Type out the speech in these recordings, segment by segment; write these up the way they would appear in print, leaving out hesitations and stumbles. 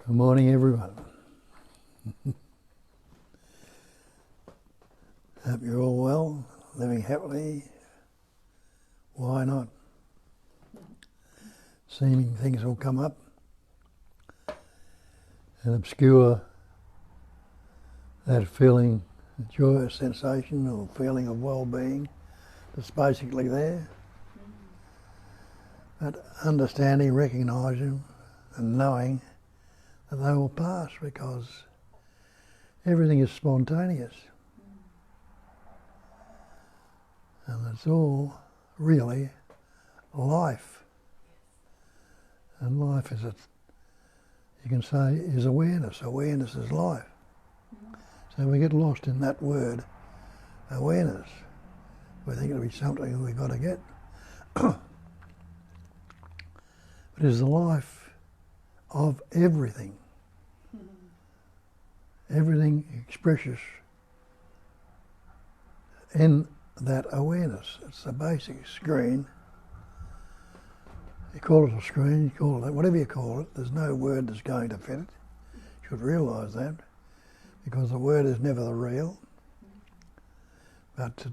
Good morning, everyone. Hope you're all well, living happily. Why not? Seeming things will come up and obscure that feeling, joyous sensation or feeling of well-being that's basically there. But understanding, recognising and knowing that they will pass because everything is spontaneous. And it's all really life. And life is, you can say, is awareness. Awareness is life. So we get lost in that word, awareness. We think it'll be something we've got to get. But it is the life of everything. Everything expresses in that awareness. It's the basic screen. You call it a screen, you call it whatever you call it, there's no word that's going to fit it. You should realise that, because the word is never the real. But to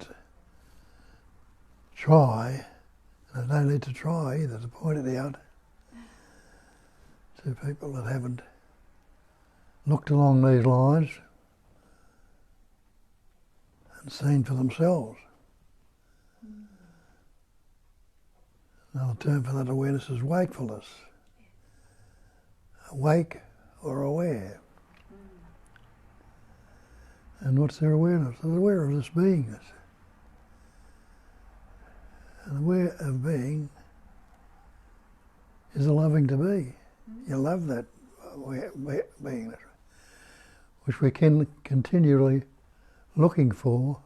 try, and there's no need to try either, to point it out to people that haven't looked along these lines and seen for themselves. Another term for that awareness is wakefulness. Awake or aware. And what's their awareness? They're aware of this beingness. And aware of being is a loving to be. You love that beingness, which we can continually looking for,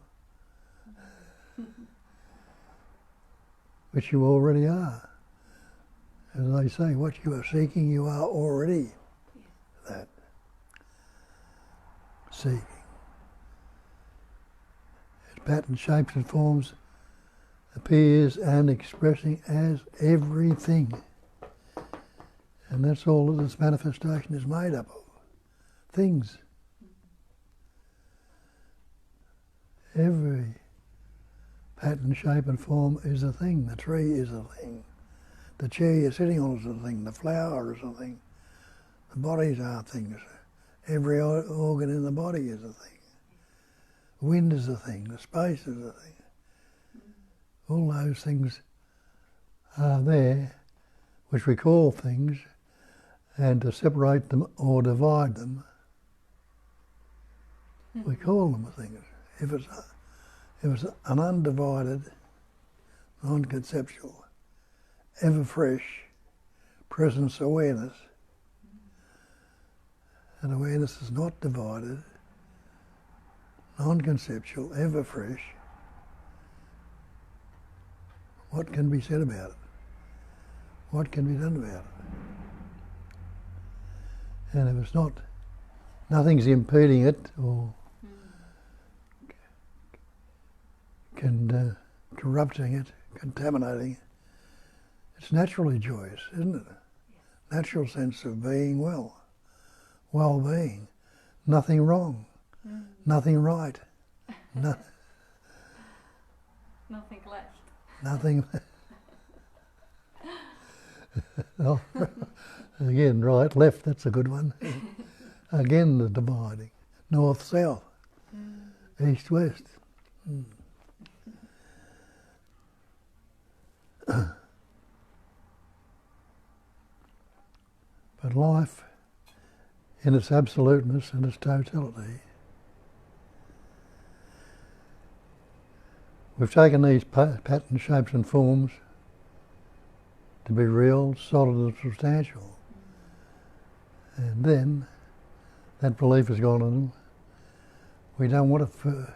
which you already are. As they say, what you are seeking, you are already that seeking. Its pattern, shapes and forms appears and expressing as everything. And that's all that this manifestation is made up of. Things. Every pattern, shape and form is a thing. The tree is a thing. The chair you're sitting on is a thing. The flower is a thing. The bodies are things. Every organ in the body is a thing. The wind is a thing. The space is a thing. All those things are there, which we call things, and to separate them or divide them, we call them things. If it's an undivided, non-conceptual, ever-fresh presence awareness, and awareness is not divided, non-conceptual, ever-fresh, what can be said about it? What can be done about it? And if it's not, nothing's impeding it or corrupting it, contaminating it, it's naturally joyous, isn't it? Natural sense of being well-being, nothing wrong, nothing right, Nothing left. Nothing. Oh, again, right, left, that's a good one. Again, the dividing. North, south, east, west. But life, in its absoluteness and its totality, we've taken these patterns, shapes and forms to be real, solid and substantial. And then that belief has gone in them. We don't want to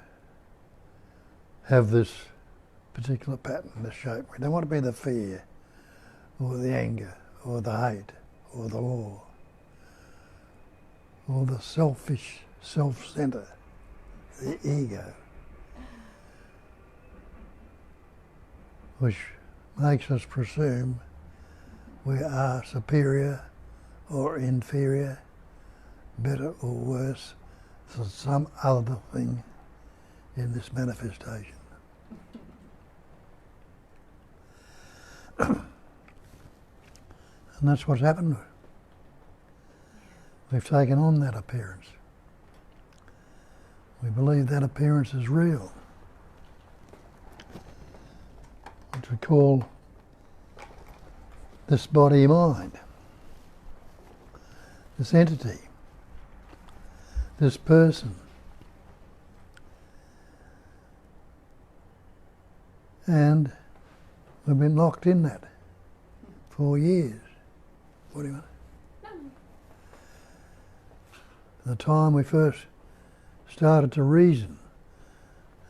have this particular pattern, this shape. We don't want to be the fear or the anger or the hate or the war or the selfish self-centre, the ego, which makes us presume we are superior or inferior better or worse than some other thing in this manifestation. And that's what's happened. We've taken on that appearance. We believe that appearance is real. What we call this body-mind, this entity, this person. And we've been locked in that for years. What do you want? The time we first started to reason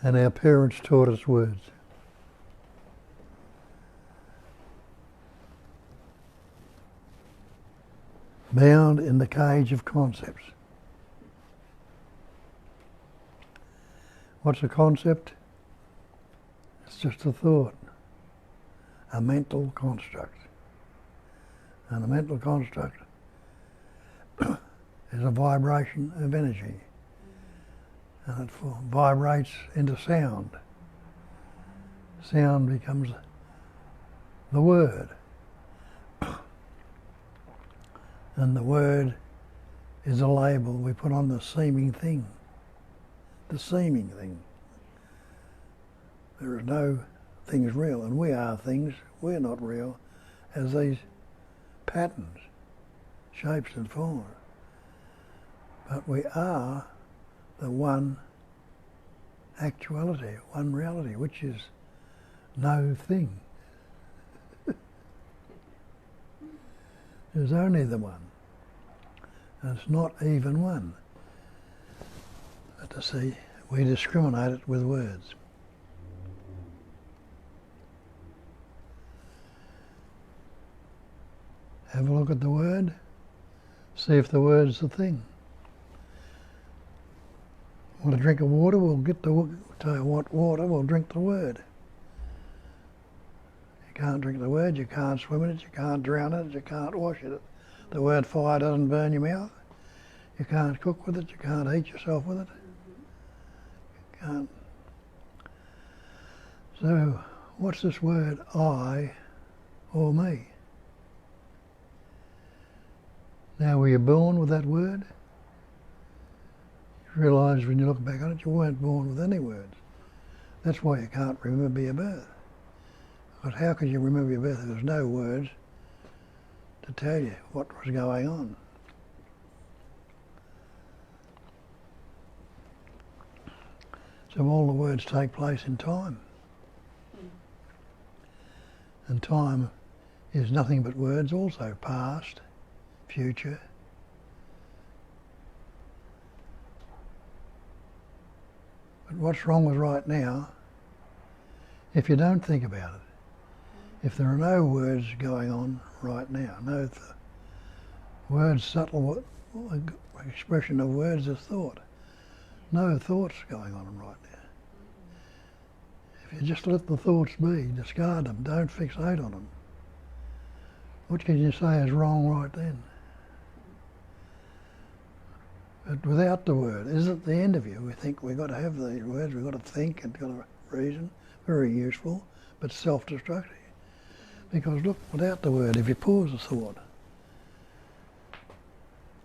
and our parents taught us words. Bound in the cage of concepts. What's a concept? It's just a thought, a mental construct. And a mental construct is a vibration of energy. And it vibrates into sound. Sound becomes the word. And the word is a label we put on the seeming thing. The seeming thing. There is no things real, and we are things. We're not real as these patterns, shapes and forms. But we are the one actuality, one reality, which is no thing. There's only the one. And it's not even one. But to see, we discriminate it with words. Have a look at the word. See if the word's the thing. Want a drink of water? We'll get the water. We'll drink the word. You can't drink the word. You can't swim in it. You can't drown in it. You can't wash it. The word fire doesn't burn your mouth. You can't cook with it. You can't heat yourself with it. You can't. So, what's this word, I or me? Now, were you born with that word? You realise when you look back on it, you weren't born with any words. That's why you can't remember your birth. But how could you remember your birth if there's no words to tell you what was going on? So all the words take place in time. And time is nothing but words also, past, future. But what's wrong with right now, if you don't think about it, if there are no words going on right now, no words, subtle expression of words is thought, no thoughts going on right now. If you just let the thoughts be, discard them, don't fixate on them, what can you say is wrong right then? But without the word, is it the end of you? We think we've got to have the words, we've got to think and got to reason, very useful, but self-destructive. Because look, without the word, if you pause a thought,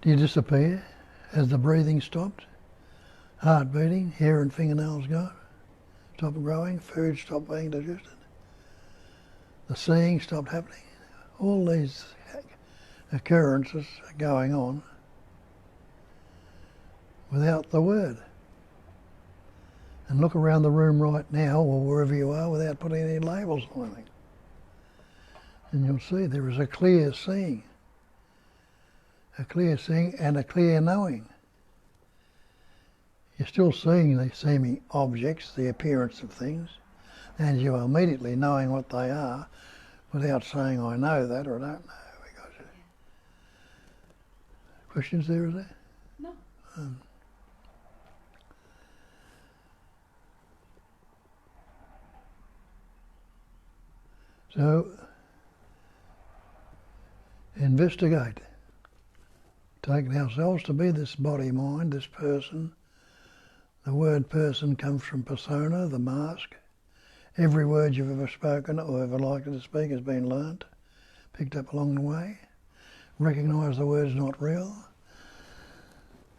do you disappear? Has the breathing stopped? Heart beating, hair and fingernails gone? Stop growing, food stopped being digested? The seeing stopped happening? All these occurrences are going on without the word. And look around the room right now, or wherever you are, without putting any labels on anything. And you'll see there is a clear seeing and a clear knowing. You're still seeing the seeming objects, the appearance of things, and you're immediately knowing what they are without saying, I know that or I don't know. Because questions there, is there? No. So, investigate. taken ourselves to be this body-mind, this person. The word person comes from persona, the mask. Every word you've ever spoken or ever likely to speak has been learnt, picked up along the way. Recognise the word's not real.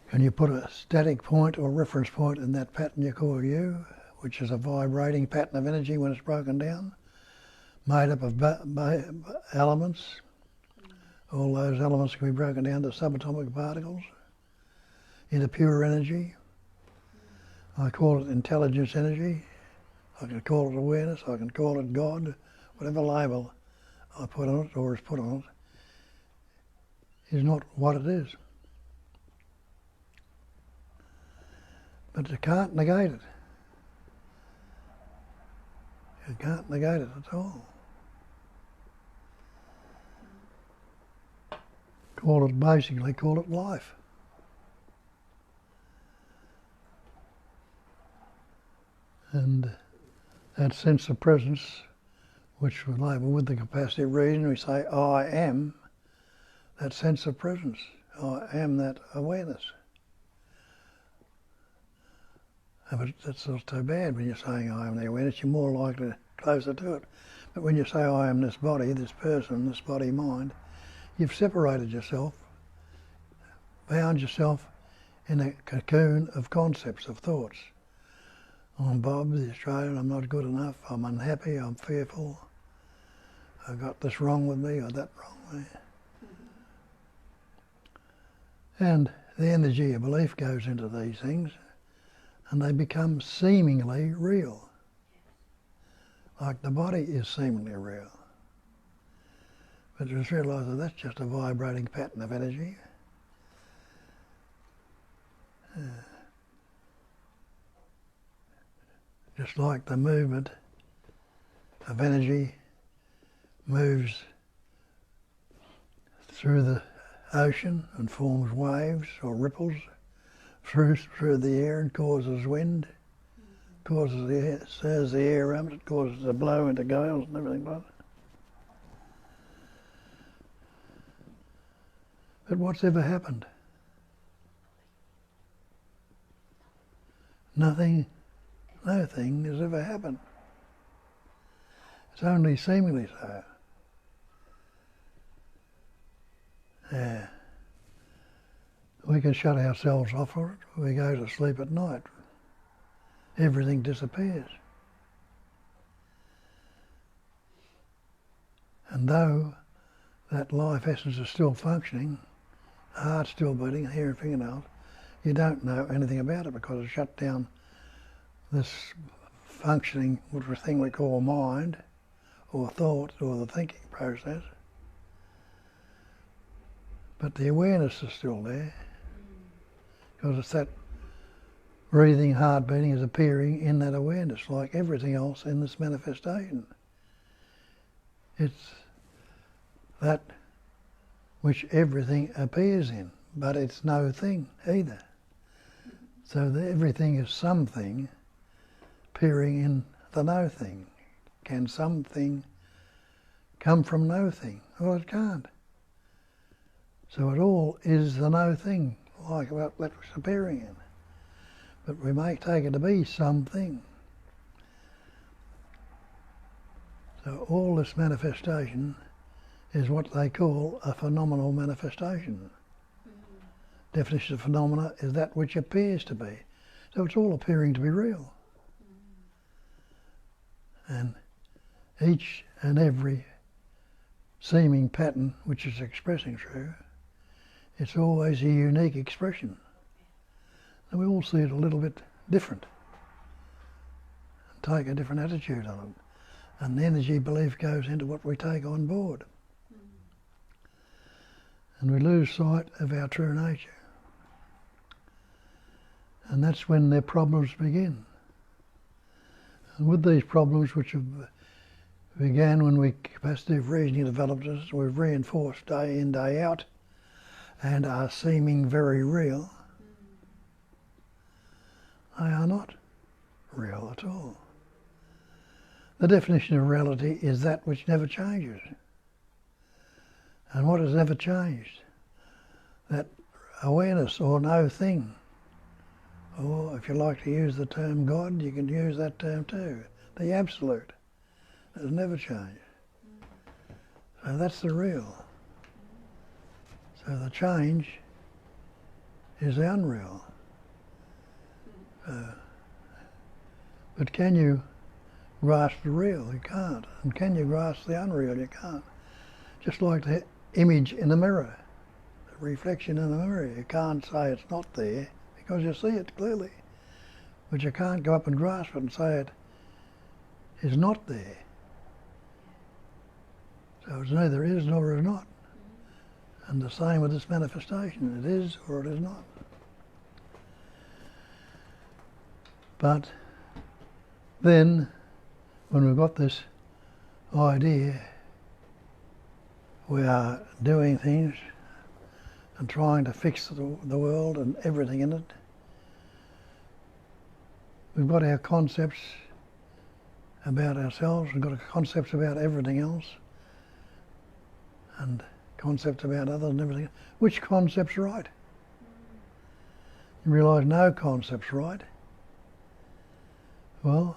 Can you put a static point or reference point in that pattern you call you, which is a vibrating pattern of energy when it's broken down, made up of elements? All those elements can be broken down to subatomic particles, into pure energy. I call it intelligence energy. I can call it awareness. I can call it God. Whatever label I put on it or is put on it is not what it is. But you can't negate it. You can't negate it at all. Call it life. And that sense of presence, which we label with the capacity of reason, we say, I am that sense of presence. I am that awareness. But that's not so bad when you're saying I am the awareness, you're more likely closer to it. But when you say I am this body, this person, this body-mind, you've separated yourself, bound yourself in a cocoon of concepts, of thoughts. I'm Bob, the Australian, I'm not good enough, I'm unhappy, I'm fearful, I've got this wrong with me or that wrong with me. And the energy of belief goes into these things and they become seemingly real. Like the body is seemingly real. But just realise that that's just a vibrating pattern of energy. Just like the movement of energy moves through the ocean and forms waves or ripples through the air and causes wind, causes the air, stirs the air around it, causes it to blow into gales and everything like that. But what's ever happened? Nothing, no thing has ever happened. It's only seemingly so. Yeah. We can shut ourselves off for it. We go to sleep at night. Everything disappears. And though that life essence is still functioning, the heart's still beating, hair and fingernails, you don't know anything about it because it's shut down this functioning, which thing we call mind, or thought, or the thinking process. But the awareness is still there, because it's that breathing, heart beating is appearing in that awareness, like everything else in this manifestation. It's that which everything appears in, but it's no thing either. So everything is something appearing in the no thing. Can something come from no thing? Well, it can't. So it all is the no thing, like what that was appearing in. But we may take it to be something. So all this manifestation is what they call a phenomenal manifestation. Definition of phenomena is that which appears to be. So it's all appearing to be real. And each and every seeming pattern which is expressing true, it's always a unique expression. And we all see it a little bit different and take a different attitude on it. And the energy belief goes into what we take on board. And we lose sight of our true nature. And that's when their problems begin. And with these problems, which began when we capacity of reasoning developed us, we've reinforced day in, day out, and are seeming very real, they are not real at all. The definition of reality is that which never changes. And what has never changed? That awareness or no thing. Or if you like to use the term God, you can use that term too. The absolute has never changed. So that's the real. So the change is the unreal. But can you grasp the real? You can't. And can you grasp the unreal? You can't. Just like the image in the mirror, the reflection in the mirror. You can't say it's not there because you see it clearly. But you can't go up and grasp it and say it is not there. So it's neither is nor is not. And the same with this manifestation. It is or it is not. But then, when we've got this idea, we are doing things and trying to fix the world and everything in it. We've got our concepts about ourselves, we've got concepts about everything else, and concepts about others and everything. Which concept's right? You realise no concept's right. Well,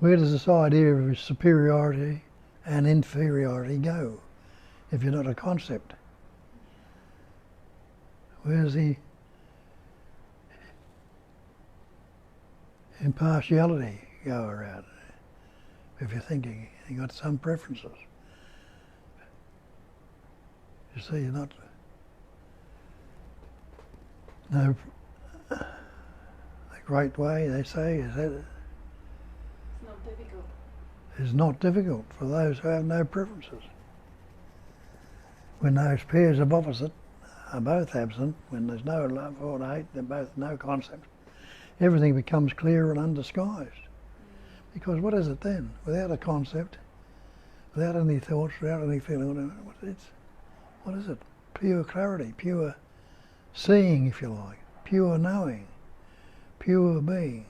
where does this idea of superiority and inferiority go if you're not a concept? Where's the impartiality go around if you're thinking? You've got some preferences. You see, you're not... No, the great way, they say, is that it's not difficult. It's not difficult for those who have no preferences. When those pairs of opposite are both absent, when there's no love or hate, they're both no concept, everything becomes clear and undisguised. Because what is it then? Without a concept, without any thoughts, without any feeling, what is it? Pure clarity, pure seeing, if you like, pure knowing, pure being.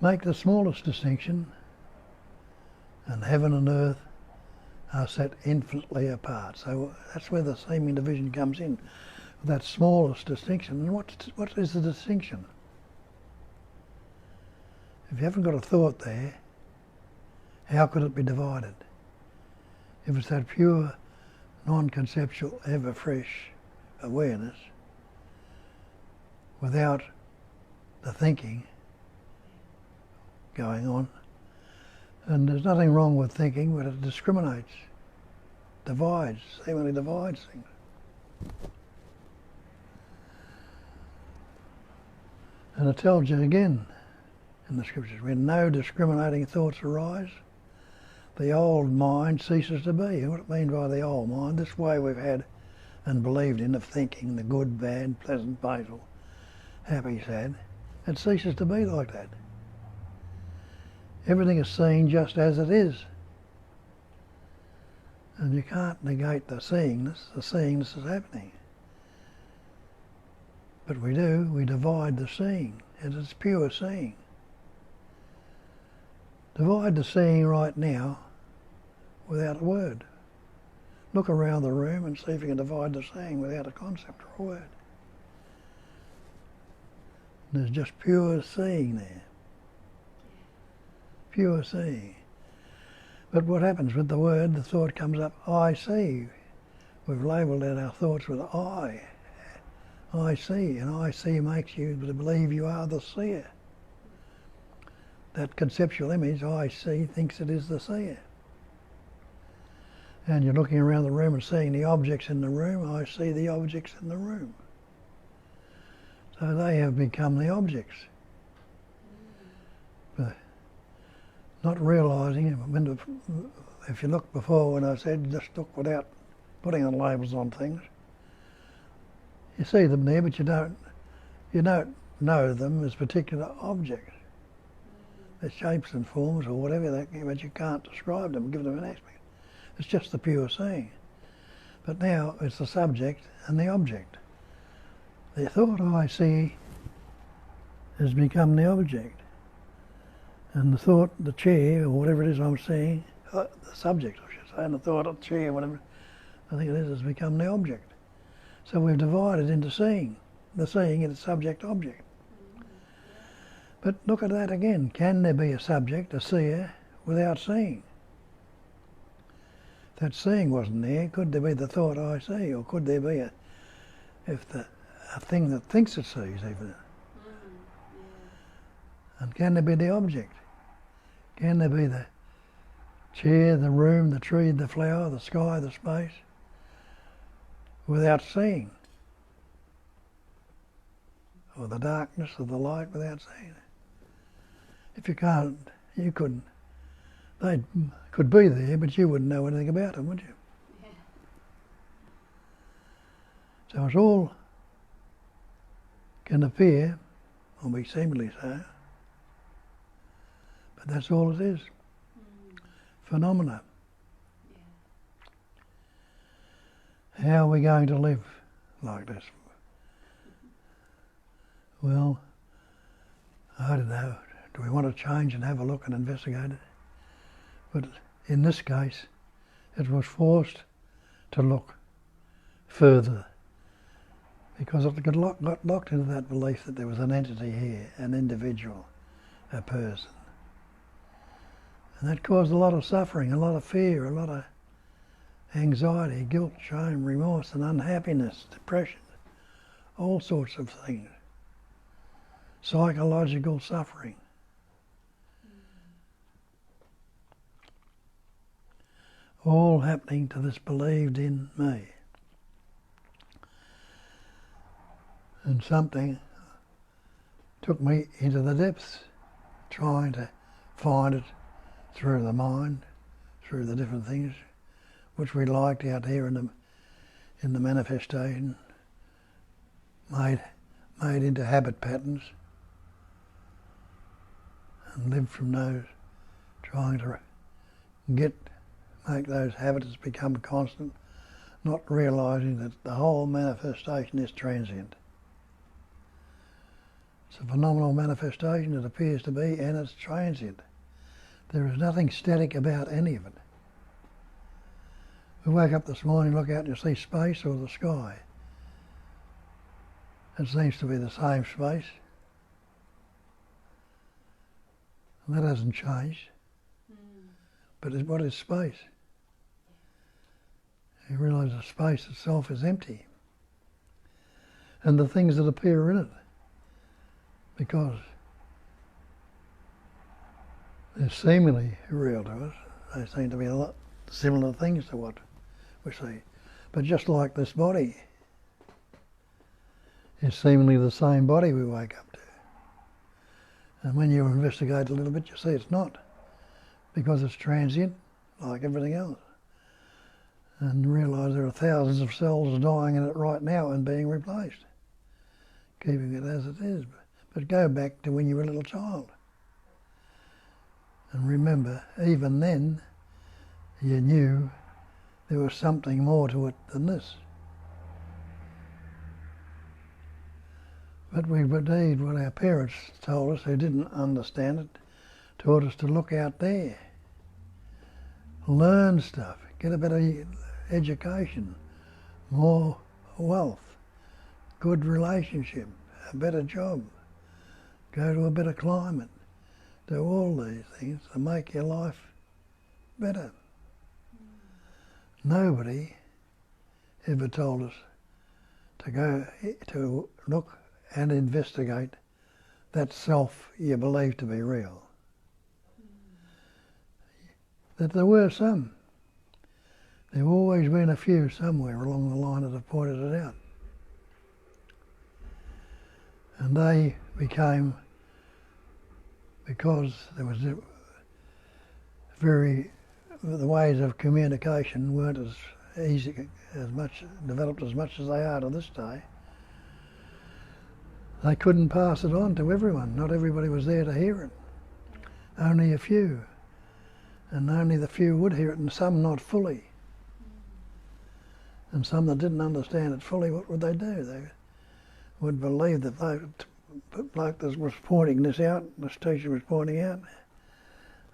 Make the smallest distinction, and heaven and earth are set infinitely apart. So that's where the seeming division comes in, that smallest distinction. And what is the distinction? If you haven't got a thought there, how could it be divided? If it's that pure, non-conceptual, ever-fresh awareness, without the thinking going on, and there's nothing wrong with thinking, but it discriminates, divides, seemingly divides things. And it tells you again in the scriptures, when no discriminating thoughts arise, the old mind ceases to be. And what do I mean by the old mind? This way we've had and believed in of thinking, the good, bad, pleasant, painful, happy, sad, it ceases to be like that. Everything is seen just as it is. And you can't negate the seeingness is happening. But we do, we divide the seeing. It is pure seeing. Divide the seeing right now without a word. Look around the room and see if you can divide the seeing without a concept or a word. There's just pure seeing there. Pure seeing. But what happens with the word, the thought comes up, I see. We've labelled out our thoughts with I. I see, and I see makes you believe you are the seer. That conceptual image, I see, thinks it is the seer. And you're looking around the room and seeing the objects in the room, I see the objects in the room. So they have become the objects. But not realising, if you look before when I said just look without putting on labels on things, you see them there, but you don't know them as particular objects. They're shapes and forms or whatever, but you can't describe them, give them an aspect. It's just the pure seeing. But now it's the subject and the object. The thought I see has become the object. And the thought, the chair, or whatever it is I'm seeing, the subject I should say, and the thought of the chair, whatever, I think it is, has become the object. So we've divided into seeing. The seeing is subject-object. But look at that again. Can there be a subject, a seer, without seeing? If that seeing wasn't there, could there be the thought I see? Or could there be a thing that thinks it sees even? And can there be the object? Can there be the chair, the room, the tree, the flower, the sky, the space, without seeing? Or the darkness or the light without seeing it? If you can't, you couldn't. They could be there, but you wouldn't know anything about them, would you? Yeah. So it's all can appear, or be seemingly so, but that's all it is. Phenomena. Yeah. How are we going to live like this? Well, I don't know. Do we want to change and have a look and investigate it? But in this case, it was forced to look further because it got locked into that belief that there was an entity here, an individual, a person. And that caused a lot of suffering, a lot of fear, a lot of anxiety, guilt, shame, remorse and unhappiness, depression, all sorts of things. Psychological suffering. All happening to this believed in me. And something took me into the depths, trying to find it through the mind, through the different things which we liked out here in the manifestation, made into habit patterns, and lived from those, trying to make those habits become constant, not realising that the whole manifestation is transient. It's a phenomenal manifestation, it appears to be, and it's transient. There is nothing static about any of it. We wake up this morning, look out and you see space or the sky. It seems to be the same space. And that hasn't changed. But what is space? You realise the space itself is empty. And the things that appear in it, because they're seemingly real to us, they seem to be a lot similar things to what we see. But just like this body is seemingly the same body we wake up to. And when you investigate a little bit, you see it's not, because it's transient, like everything else. And realise there are thousands of cells dying in it right now and being replaced, keeping it as it is. But go back to when you were a little child. And remember, even then, you knew there was something more to it than this. But we believed what our parents told us, who didn't understand it, taught us to look out there, learn stuff, get a better education, more wealth, good relationship, a better job, go to a better climate, do all these things to make your life better. Nobody ever told us to go to look and investigate that self you believe to be real. That there were some. There have always been a few somewhere along the line that have pointed it out. And they became, because there was the ways of communication weren't as easy, developed as much as they are to this day. They couldn't pass it on to everyone. Not everybody was there to hear it. Only a few. And only the few would hear it, and some not fully. And some that didn't understand it fully, what would they do? They would believe that the bloke that was pointing this out, this teacher was pointing out,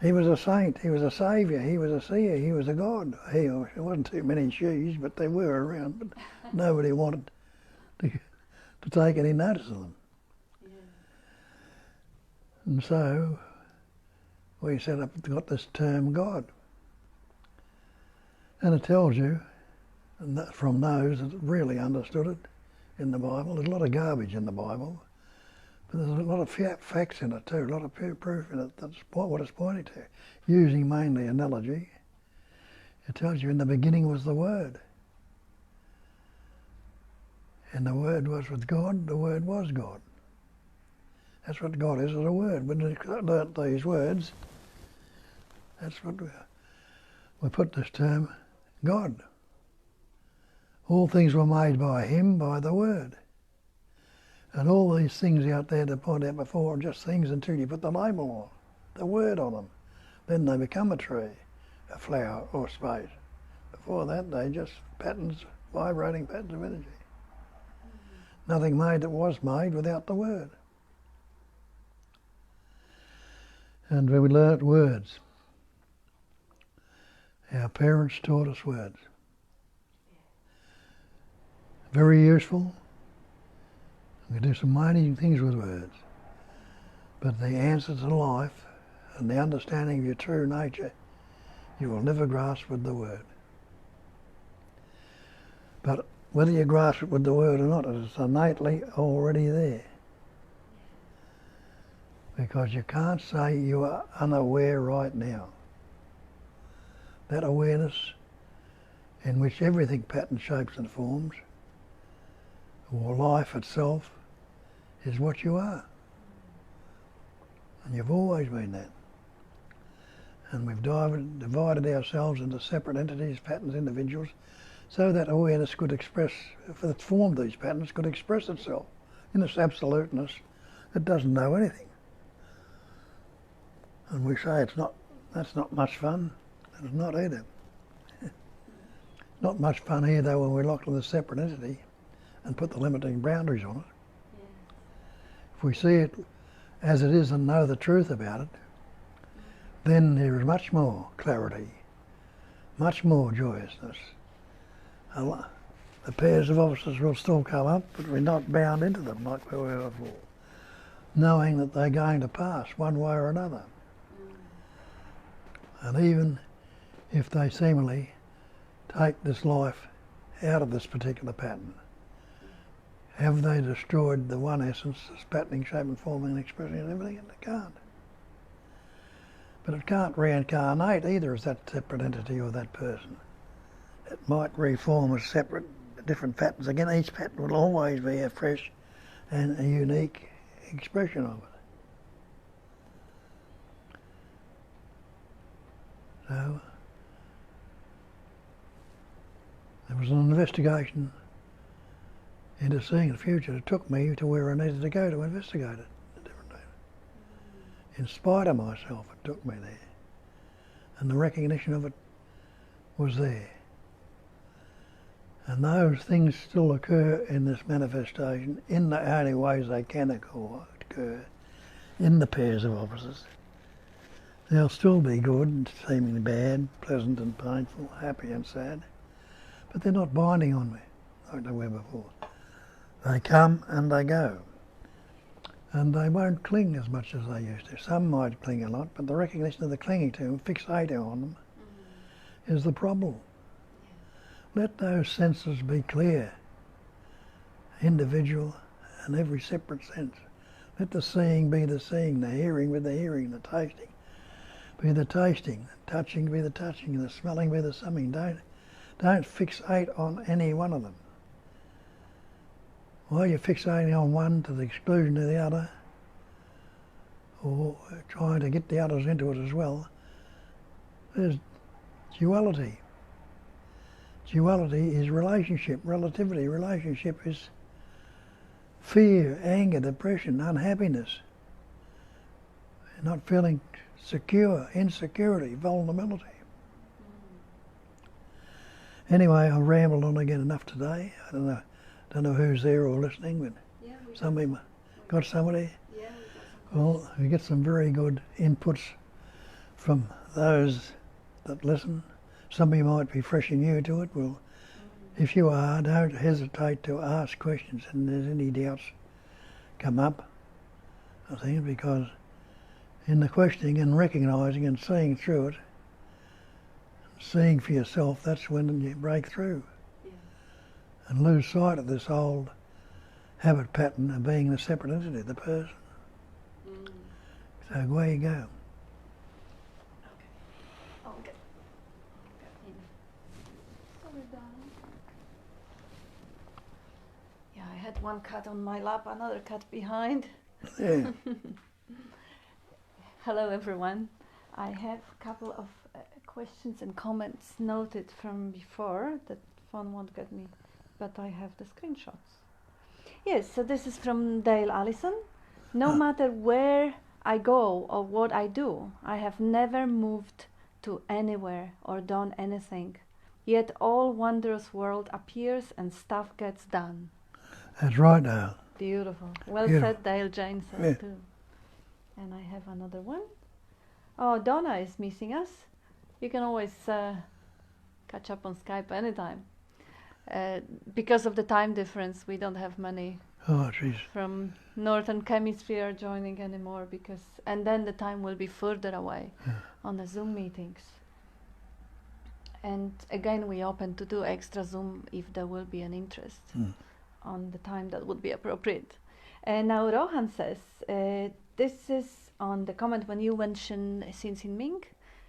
He was a saint, he was a saviour, he was a seer, he was a god. There wasn't too many she's, but they were around, but nobody wanted to take any notice of them. Yeah. And so we got this term God. And it tells you, and that from those that really understood it in the Bible, there's a lot of garbage in the Bible, but there's a lot of facts in it too, a lot of proof in it. That's what it's pointing to. Using mainly analogy, it tells you in the beginning was the Word. And the Word was with God, the Word was God. That's what God is a word. When we learnt these words, that's what we put this term, God. All things were made by Him, by the Word. And all these things out there to point out before are just things until you put the label on, the word on them. Then they become a tree, a flower or space. Before that they're just patterns, vibrating patterns of energy. Nothing made that was made without the Word. And when we learnt words, our parents taught us words. Very useful. We do some mighty things with words. But the answer to life and the understanding of your true nature, you will never grasp with the Word. But whether you grasp it with the Word or not, it's innately already there. Because you can't say you are unaware right now. That awareness in which everything patterns, shapes and forms, or life itself, is what you are. And you've always been that. And we've divided ourselves into separate entities, patterns, individuals, so that awareness could express, that formed these patterns, could express itself in its absoluteness that doesn't know anything. And we say that's not much fun. It's not either. Not much fun here though when we're locked in a separate entity and put the limiting boundaries on it. Yeah. If we see it as it is and know the truth about it, then there is much more clarity, much more joyousness. The pairs of officers will still come up, but we're not bound into them like we were before, knowing that they're going to pass one way or another. And even if they seemingly take this life out of this particular pattern, have they destroyed the one essence, this patterning, shaping, forming and expressing and everything? And they can't. But it can't reincarnate either as that separate entity or that person. It might reform as separate, different patterns. Again, each pattern will always be a fresh and a unique expression of it. So, there was an investigation into seeing the future. It took me to where I needed to go to investigate it. In spite of myself, it took me there. And the recognition of it was there. And those things still occur in this manifestation in the only ways they can occur, in the pairs of opposites. They'll still be good, seemingly bad, pleasant and painful, happy and sad, but they're not binding on me like they were before. They come and they go, and they won't cling as much as they used to. Some might cling a lot, but the recognition of the clinging to them, fixating on them, is the problem. Let those senses be clear, individual and every separate sense. Let the seeing be the seeing, the hearing be the hearing, the tasting be the tasting, the touching be the touching, the smelling be the smelling. Don't fixate on any one of them. While you're fixating on one to the exclusion of the other, or trying to get the others into it as well, there's duality. Duality is relationship, relativity. Relationship is fear, anger, depression, unhappiness, not feeling secure, insecurity, vulnerability. Anyway, I've rambled on again enough today. I don't know who's there or listening, but Yeah, got somebody? Yeah, we got some Well, we get some very good inputs from those that listen. Somebody might be fresh and new to it. Well, if you are, don't hesitate to ask questions, and there's any doubts come up, I think, because in the questioning and recognising and seeing through it, seeing for yourself, that's when you break through. Yeah. And lose sight of this old habit pattern of being the separate entity, the person. So away you go. Okay. I'll get in. Sorry, darling. Yeah, I had one cat on my lap, another cat behind. Yeah. Hello, everyone. I have a couple of questions and comments noted from before. That phone won't get me, but I have the screenshots. Yes, so this is from Dale Allison. No matter where I go or what I do, I have never moved to anywhere or done anything. Yet all wondrous world appears and stuff gets done. That's right, Dale. Beautiful. Well Beautiful. said, Dale Jane says Yeah. too. And I have another one. Oh, Donna is missing us. You can always catch up on Skype anytime. Because of the time difference, we don't have many Oh, jeez. from Northern Hemisphere joining anymore, and then the time will be further away on the Zoom meetings. And again, we open to do extra Zoom if there will be an interest on the time that would be appropriate. And now Rohan says, this is on the comment when you mention Sin Sin Ming.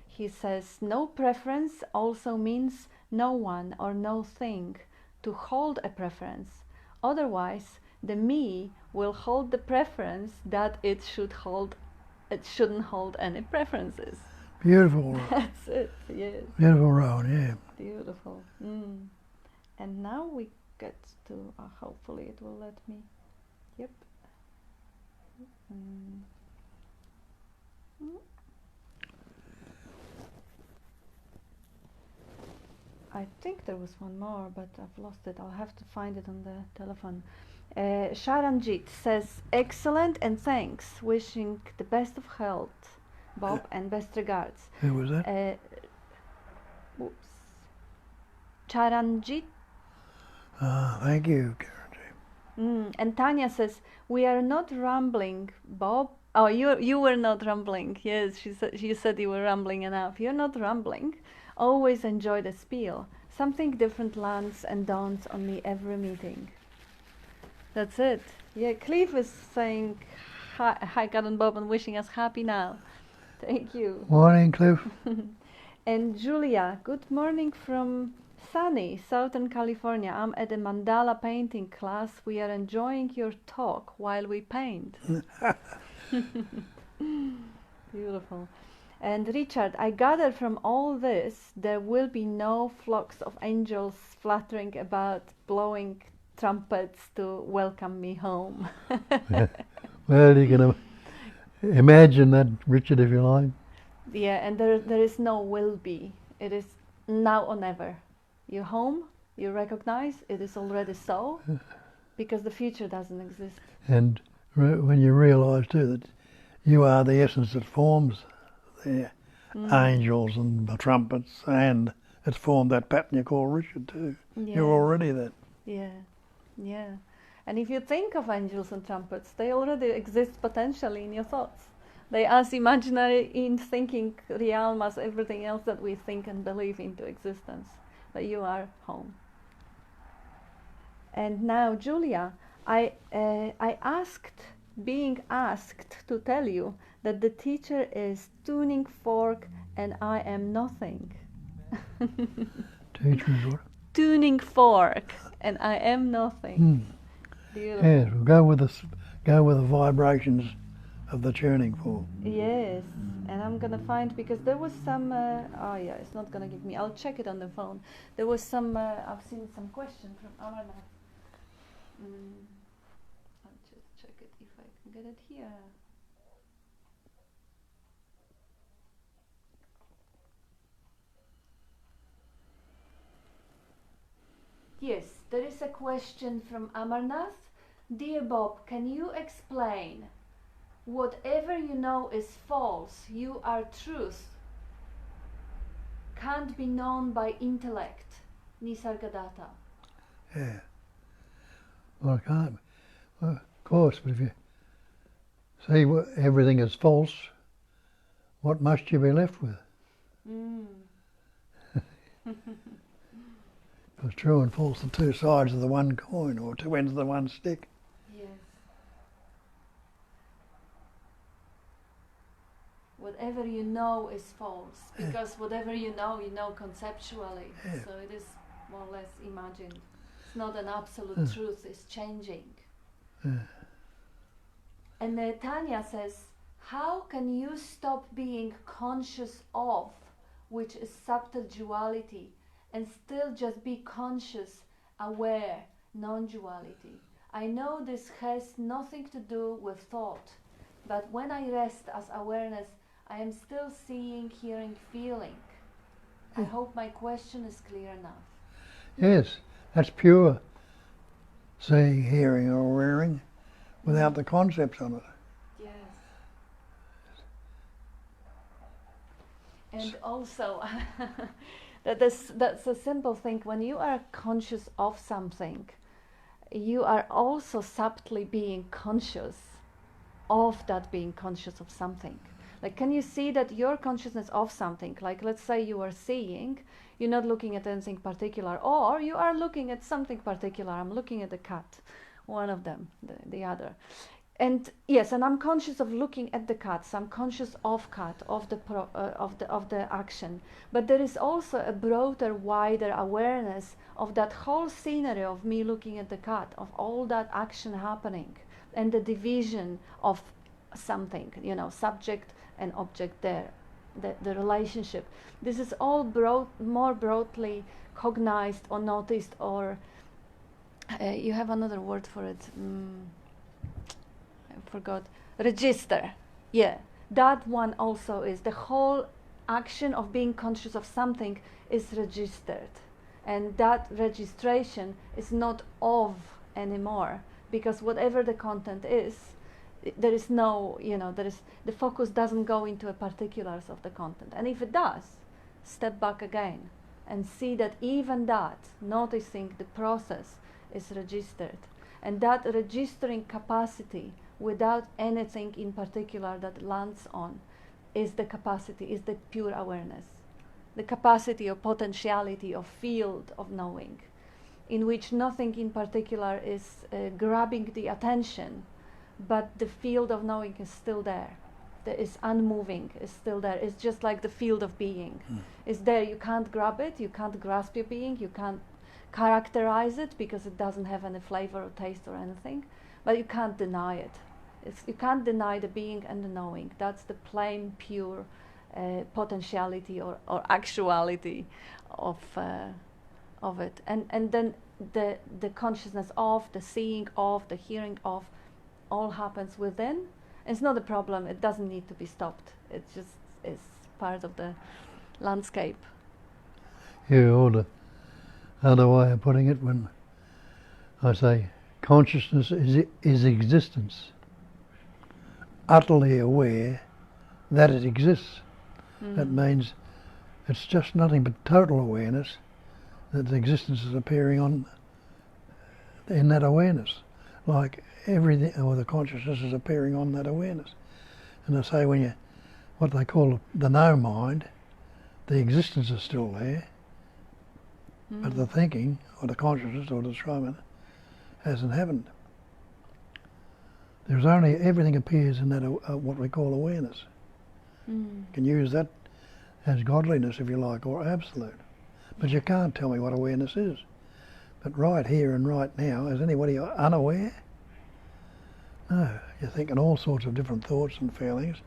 He says, no preference also means no one or no thing to hold a preference. Otherwise, the me will hold the preference that it shouldn't hold any preferences. Beautiful. That's it, yes. Beautiful road, yeah. Beautiful. And now we get to, hopefully it will let me, yep. I think there was one more, but I've lost it. I'll have to find it on the telephone. Sharanjit says, excellent and thanks. Wishing the best of health, Bob, and best regards. Who was that? Oops. Charanjit. Thank you, Karen. And Tanya says, we are not rambling, Bob. Oh, you were not rambling. Yes, you said you were rambling enough. You're not rambling. Always enjoy the spiel. Something different lands and dawns on me every meeting. That's it. Yeah, Cliff is saying hi, Kat and Bob, and wishing us happy now. Thank you. Morning, Cliff. And Julia, good morning from sunny Southern California. I'm at a mandala painting class. We are enjoying your talk while we paint. Beautiful. And Richard, I gather from all this, there will be no flocks of angels fluttering about, blowing trumpets to welcome me home. Well, you can imagine that, Richard, if you like. Yeah, and there is no will be. It is now or never. You're home, you recognize it is already so, because the future doesn't exist. And when you realise too that you are the essence that forms the angels and the trumpets, and it's formed that pattern you call Richard too. Yeah. You're already that. Yeah, yeah. And if you think of angels and trumpets, they already exist potentially in your thoughts. They are as imaginary in thinking realm as everything else that we think and believe into existence. But you are home. And now, Julia, being asked to tell you that the teacher is tuning fork and I am nothing. Teacher is what? Tuning fork and I am nothing. Beautiful. Yes, we'll go with the vibrations of the tuning fork. Yes, and I'm gonna find, because there was some. Oh yeah, it's not gonna give me. I'll check it on the phone. There was some. I've seen some question from Amarnath. I'll just check it if I can get it here. Yes, there is a question from Amarnath. Dear Bob, can you explain? Whatever you know is false, you are truth. can't be known by intellect, nisargadatta. Yeah. Well, it can't. Well, of course, but if you see everything is false, what must you be left with? Because true and false are two sides of the one coin, or two ends of the one stick. Yes. Whatever you know is false, because whatever you know conceptually. Yeah. So it is more or less imagined. It's not an absolute truth, it's changing. And Tanya says, how can you stop being conscious of, which is subtle duality, and still just be conscious, aware, non-duality? I know this has nothing to do with thought, but when I rest as awareness, I am still seeing, hearing, feeling. I hope my question is clear enough. Yes, that's pure seeing, hearing, or wearing, without the concepts on it. Yes. And also, that's a simple thing. When you are conscious of something, you are also subtly being conscious of that being conscious of something. Like, can you see that your consciousness of something, like let's say you are seeing, you're not looking at anything particular, or you are looking at something particular. I'm looking at the cat, one of them, the other. And yes, and I'm conscious of looking at the cat. So I'm conscious of cat, of the action. But there is also a broader, wider awareness of that whole scenery of me looking at the cat, of all that action happening, and the division of something, subject and object there, the relationship. This is all more broadly cognized or noticed, or you have another word for it. I forgot. Register. Yeah, that one also is. The whole action of being conscious of something is registered. And that registration is not of anymore, because whatever the content is, there is no, the focus doesn't go into the particulars of the content. And if it does, step back again and see that even that, noticing the process, is registered. And that registering capacity, without anything in particular that lands on, is the capacity, is the pure awareness. The capacity or potentiality of field of knowing, in which nothing in particular is grabbing the attention, but the field of knowing is still there. That is unmoving, is still there. It's just like the field of being. It's there, you can't grab it, you can't grasp your being, you can't characterize it because it doesn't have any flavor or taste or anything, but you can't deny it. You can't deny the being and the knowing. That's the plain, pure potentiality or actuality of it. And then the consciousness of, the seeing of, the hearing of, all happens within. It's not a problem. It doesn't need to be stopped. It just is part of the landscape. Yeah, or the other way of putting it, when I say consciousness is existence, utterly aware that it exists. That means it's just nothing but total awareness that the existence is appearing in that awareness, like everything, or the consciousness is appearing on that awareness. And I say, when what they call the no mind, the existence is still there, but the thinking or the consciousness or the description hasn't happened. There's only, everything appears in that what we call awareness. You can use that as godliness, if you like, or absolute. But you can't tell me what awareness is. But right here and right now, is anybody unaware? No, you're thinking all sorts of different thoughts and feelings,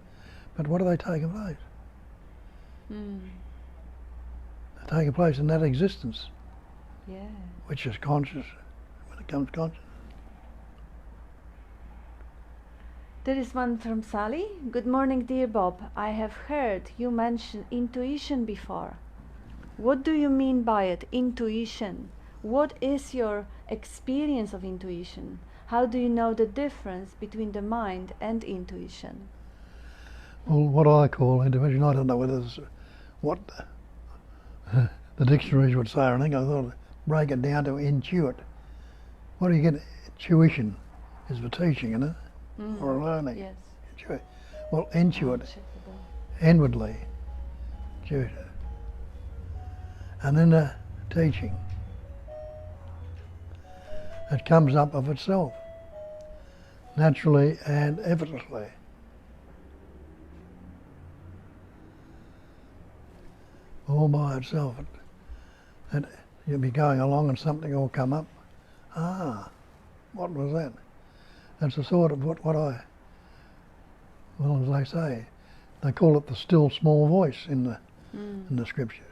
but what are they taking place? They're taking place in that existence, which is conscious when it comes to conscious. There is one from Sally. Good morning, dear Bob. I have heard you mention intuition before. What do you mean by it, intuition? What is your experience of intuition? How do you know the difference between the mind and intuition? Well, what I call intuition, I don't know whether it's what the dictionaries would say, I think I thought break it down to intuit. What do you get? Tuition is for teaching, isn't it? Or learning. Yes. Well, intuit, inwardly, and then the teaching. It comes up of itself, naturally and effortlessly. All by itself. And you'll be going along and something will come up. Ah, what was that? That's the sort of what well, as they say, they call it the still small voice in the scriptures.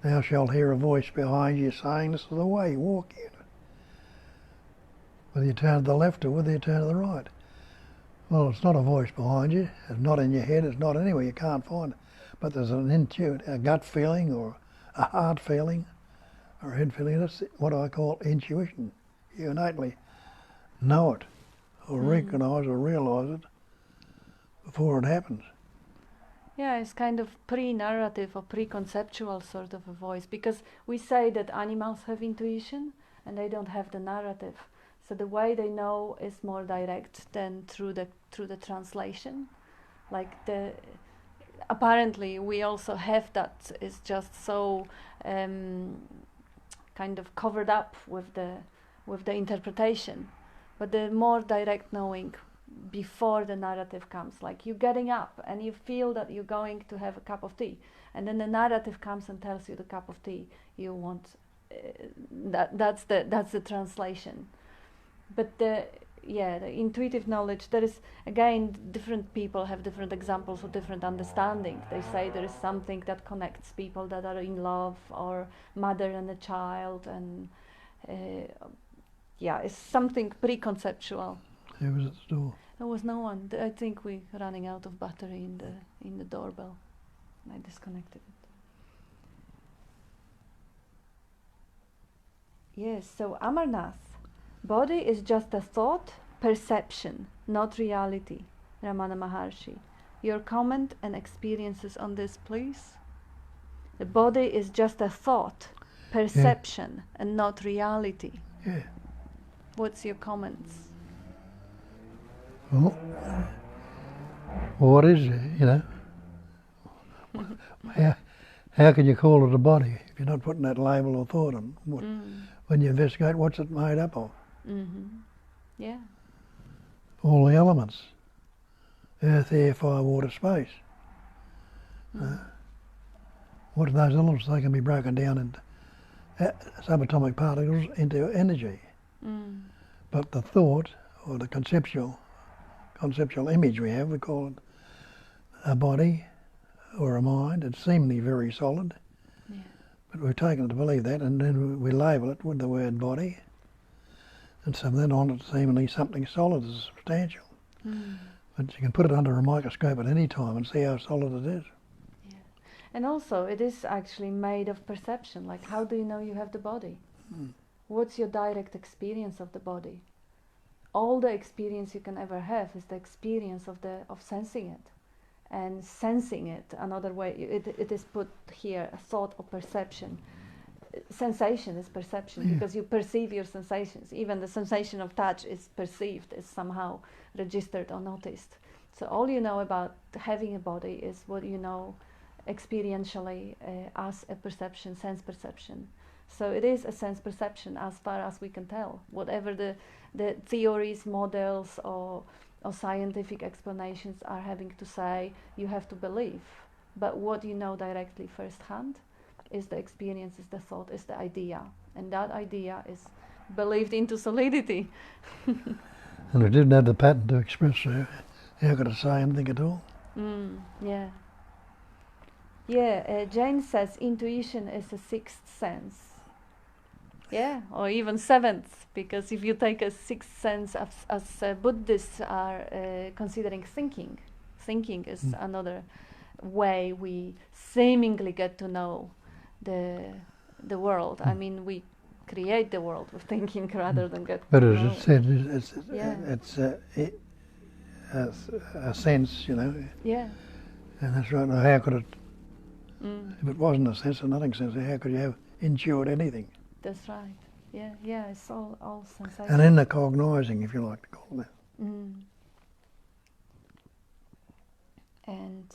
Thou shalt hear a voice behind you saying, this is the way, walk in. Whether you turn to the left or whether you turn to the right. Well, it's not a voice behind you, it's not in your head, it's not anywhere, you can't find it. But there's an intuit, a gut feeling or a heart feeling or a head feeling. That's what I call intuition. You innately know it or recognise or realise it before it happens. Yeah, it's kind of pre-narrative or pre-conceptual sort of a voice, because we say that animals have intuition and they don't have the narrative. So the way they know is more direct than through the translation. Like apparently we also have that. It's just so kind of covered up with the interpretation. But the more direct knowing before the narrative comes, like you getting up and you feel that you're going to have a cup of tea, and then the narrative comes and tells you the cup of tea you want. That's the translation. But the intuitive knowledge, there is, again, different people have different examples of different understanding. They say there is something that connects people that are in love, or mother and a child, and it's something pre-conceptual. Who was at the door? There was no one. I think we're running out of battery in the doorbell. I disconnected it. Yes, so Amarnath. Body is just a thought, perception, not reality. Ramana Maharshi. Your comment and experiences on this, please. The body is just a thought, perception, and not reality. Yeah. What's your comments? Well, what is it, you know? How can you call it a body if you're not putting that label or thought on? When you investigate, what's it made up of? Yeah. All the elements. Earth, air, fire, water, space. What are those elements? They can be broken down into subatomic particles into energy. But the thought, or the conceptual image we have, we call it a body or a mind. It's seemingly very solid, but we've taken to believe that, and then we label it with the word body, and from then on it's seemingly something solid and substantial. But you can put it under a microscope at any time and see how solid it is. Yeah. And also it is actually made of perception. Like, how do you know you have the body? What's your direct experience of the body? All the experience you can ever have is the experience of sensing it. And sensing it, another way, it is put here, a thought or perception. Sensation is perception, because you perceive your sensations. Even the sensation of touch is perceived, is somehow registered or noticed. So all you know about having a body is what you know experientially as a perception, sense perception. So it is a sense perception as far as we can tell. Whatever the theories, models, or scientific explanations are having to say, you have to believe. But what you know directly firsthand is the experience, is the thought, is the idea. And that idea is believed into solidity. And it didn't have the pattern to express how could it say anything at all? Jane says intuition is a sixth sense. Yeah, or even seventh, because if you take a sixth sense as Buddhists are considering thinking is another way we seemingly get to know the world. I mean, we create the world with thinking rather than get to know. But as it said, it's a sense, you know. Yeah. And that's right. How could it If it wasn't a sense of nothing sense, how could you have intuit anything? That's right. Yeah, it's all sensation. And in the cognising, if you like to call it that. And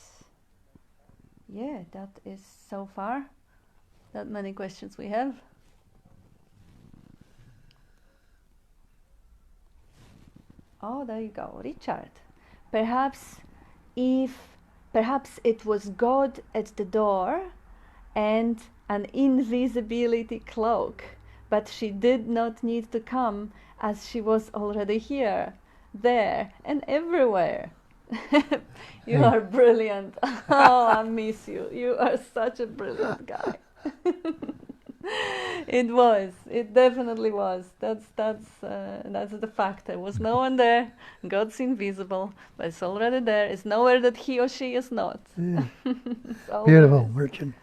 yeah, that is so far that many questions we have. Oh, there you go, Richard. Perhaps it was God at the door and an invisibility cloak, but she did not need to come as she was already here, there, and everywhere. You are brilliant. Oh, I miss you. You are such a brilliant guy. It definitely was. That's the fact. There was no one there. God's invisible, but it's already there. It's nowhere that he or she is not. Yeah. Beautiful, Richard.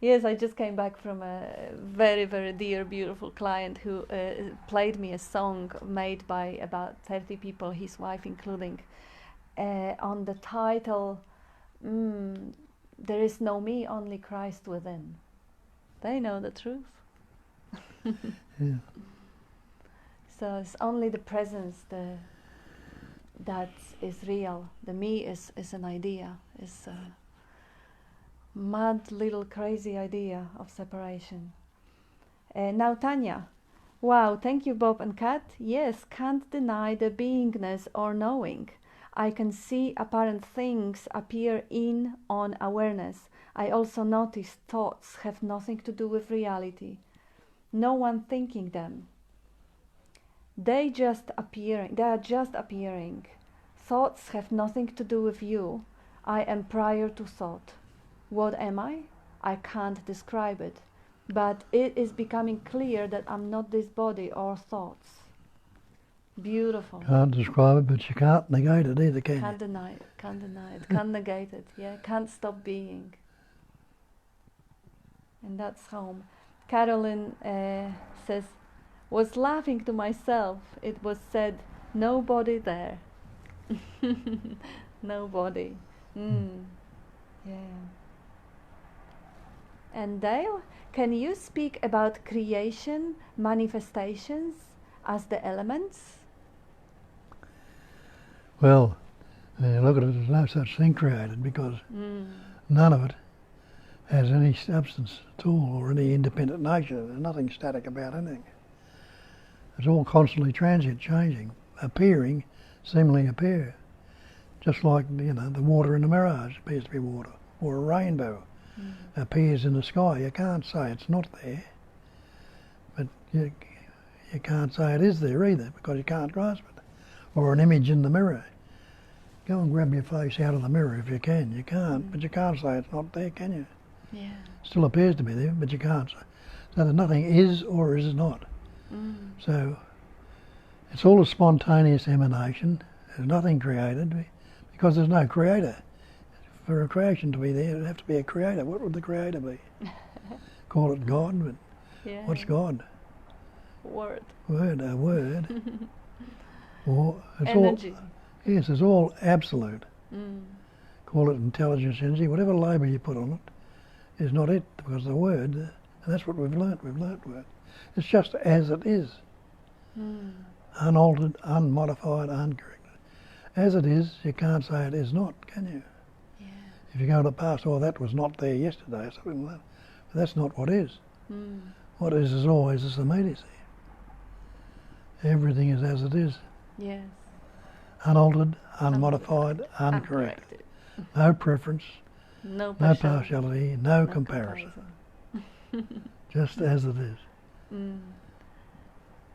Yes, I just came back from a very, very dear, beautiful client who played me a song made by about 30 people, his wife including, on the title, There is no me, only Christ within. They know the truth. Yeah. So it's only the presence that is real. The me is an idea, is a mad little crazy idea of separation. Now Tanya, wow, thank you Bob and Kat. Yes, can't deny the beingness or knowing. I can see apparent things appear on awareness. I also notice thoughts have nothing to do with reality. No one thinking them. They are just appearing. Thoughts have nothing to do with you. I am prior to thought. What am I? I can't describe it. But it is becoming clear that I'm not this body or thoughts. Beautiful. Can't describe it, but you can't negate it either, can you? Can't deny it, can't negate it, can't stop being. And that's home. Carolyn says, was laughing to myself. It was said, nobody there. Nobody. Yeah. And Dale, can you speak about creation, manifestations as the elements? Well, look at it, there's no such thing created because none of it has any substance at all or any independent nature. There's nothing static about anything. It's all constantly transient, changing, appearing, seemingly appear. Just like, the water in the mirage appears to be water, or a rainbow appears in the sky. You can't say it's not there, but you can't say it is there either because you can't grasp it. Or an image in the mirror. Go and grab your face out of the mirror if you can. You can't, but you can't say it's not there, can you? Yeah. Still appears to be there, but you can't say. So that nothing is or is not. So it's all a spontaneous emanation. There's nothing created because there's no creator. For a creation to be there, it'd have to be a creator. What would the creator be? Call it God, but what's God? Word. A word. Or it's energy. Yes, it's all absolute. Call it intelligence, energy, whatever label you put on it is not it, because the word, and that's what we've learnt word. It's just as it is. Unaltered, unmodified, uncorrected. As it is, you can't say it is not, can you? Yeah. If you go to the past, that was not there yesterday, or something like that. But that's not what is. What is always as the immediacy. Everything is as it is. Yes. Unaltered, unmodified, uncorrected. No preference, no partiality, no comparison. Just as it is.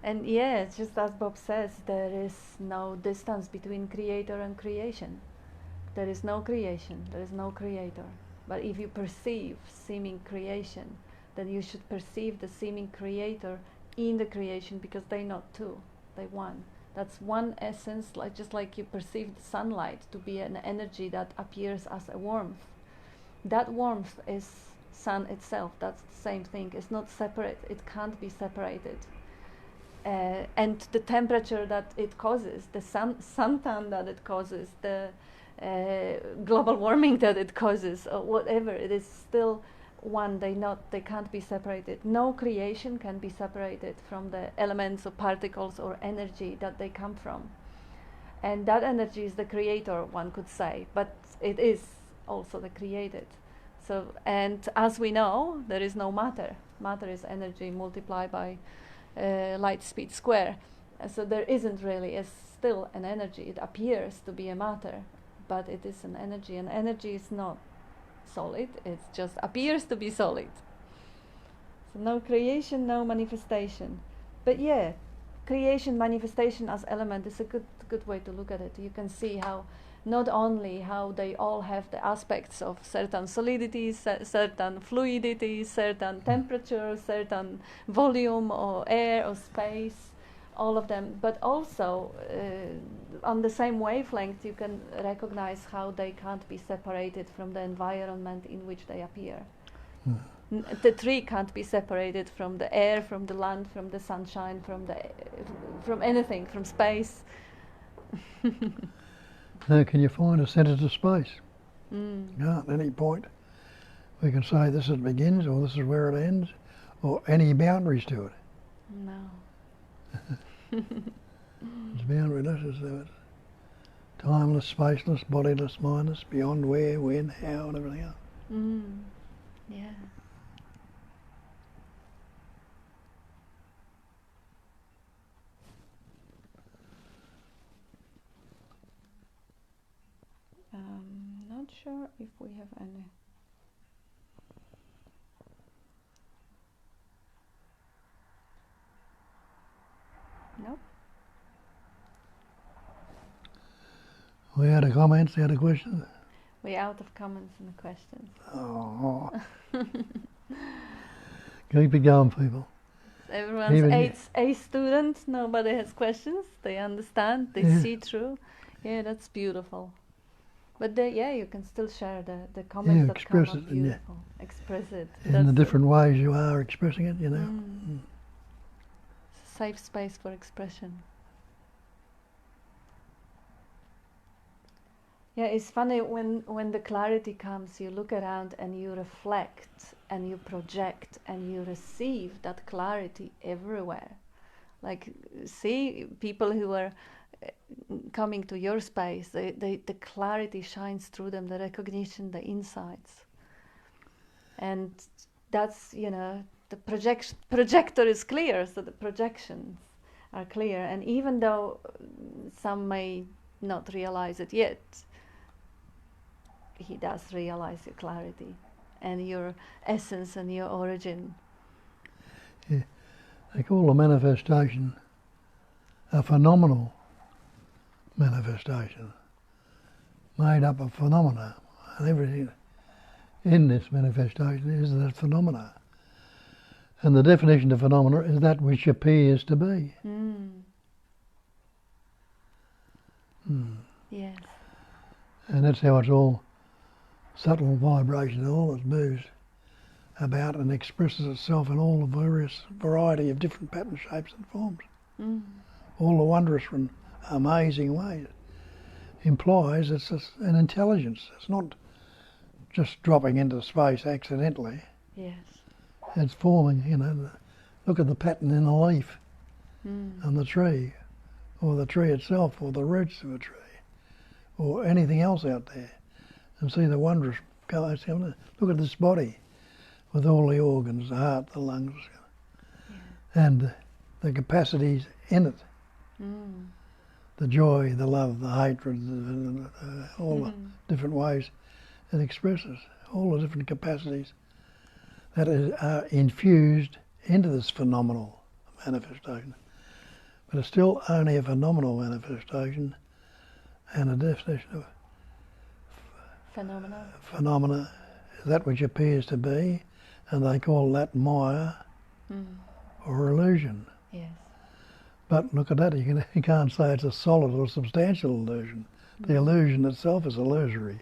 And it's just as Bob says, there is no distance between creator and creation. There is no creation, there is no creator. But if you perceive seeming creation, then you should perceive the seeming creator in the creation, because they're not two, they're one. That's one essence, just like you perceive the sunlight to be an energy that appears as a warmth. That warmth is sun itself. That's the same thing. It's not separate. It can't be separated. And the temperature that it causes, the suntan that it causes, the global warming that it causes or whatever, it is still one. They can't be separated. No creation can be separated from the elements or particles or energy that they come from. And that energy is the creator, one could say, but it is also the created. So, and as we know, there is no matter. Matter is energy multiplied by light speed square. So there isn't really still an energy. It appears to be a matter, but it is an energy. And energy is not solid. It just appears to be solid. So no creation, no manifestation. But yeah, creation, manifestation as element is a good way to look at it. You can see how not only how they all have the aspects of certain solidity, certain fluidity, certain temperature, certain volume or air or space, all of them, but also on the same wavelength you can recognize how they can't be separated from the environment in which they appear. The tree can't be separated from the air, from the land, from the sunshine, from anything, from space. Now, can you find a centre to space? No, at any point we can say this is it begins or this is where it ends, or any boundaries to it. No. It's boundaryless, it's timeless, spaceless, bodiless, mindless, beyond where, when, how, and everything else. Yeah. Not sure if we have any. Nope. We had a comments, we had a question. We're out of comments and questions. Oh. Keep it going, people. Everyone's a student, nobody has questions, they understand, they see through. Yeah, that's beautiful. But you can still share the comments that come up beautiful. Express it. In the different ways you are expressing it, you know. It's a safe space for expression. Yeah, it's funny when the clarity comes, you look around and you reflect and you project and you receive that clarity everywhere. Like, see people who are coming to your space, the clarity shines through them, the recognition, the insights. And that's, the projector is clear, so the projections are clear. And even though some may not realize it yet, he does realize your clarity and your essence and your origin. Yeah. They call a manifestation a phenomenal manifestation, made up of phenomena, and everything in this manifestation is that phenomena. And the definition of phenomena is that which appears to be. Yes. And that's how it's all subtle vibration, all that moves about and expresses itself in all the various variety of different patterns, shapes and forms. All the wondrous and amazing ways. Implies it's an intelligence. It's not just dropping into space accidentally. Yes. It's forming, look at the pattern in a leaf on the tree, or the tree itself, or the roots of a tree, or anything else out there. And see the wondrous colours. Look at this body with all the organs, the heart, the lungs, and the capacities in it. The joy, the love, the hatred, all the different ways it expresses, all the different capacities that are infused into this phenomenal manifestation. But it's still only a phenomenal manifestation, and a definition of phenomena is that which appears to be, and they call that Maya or illusion. Yes. But look at that, you can't say it's a solid or substantial illusion. The illusion itself is illusory.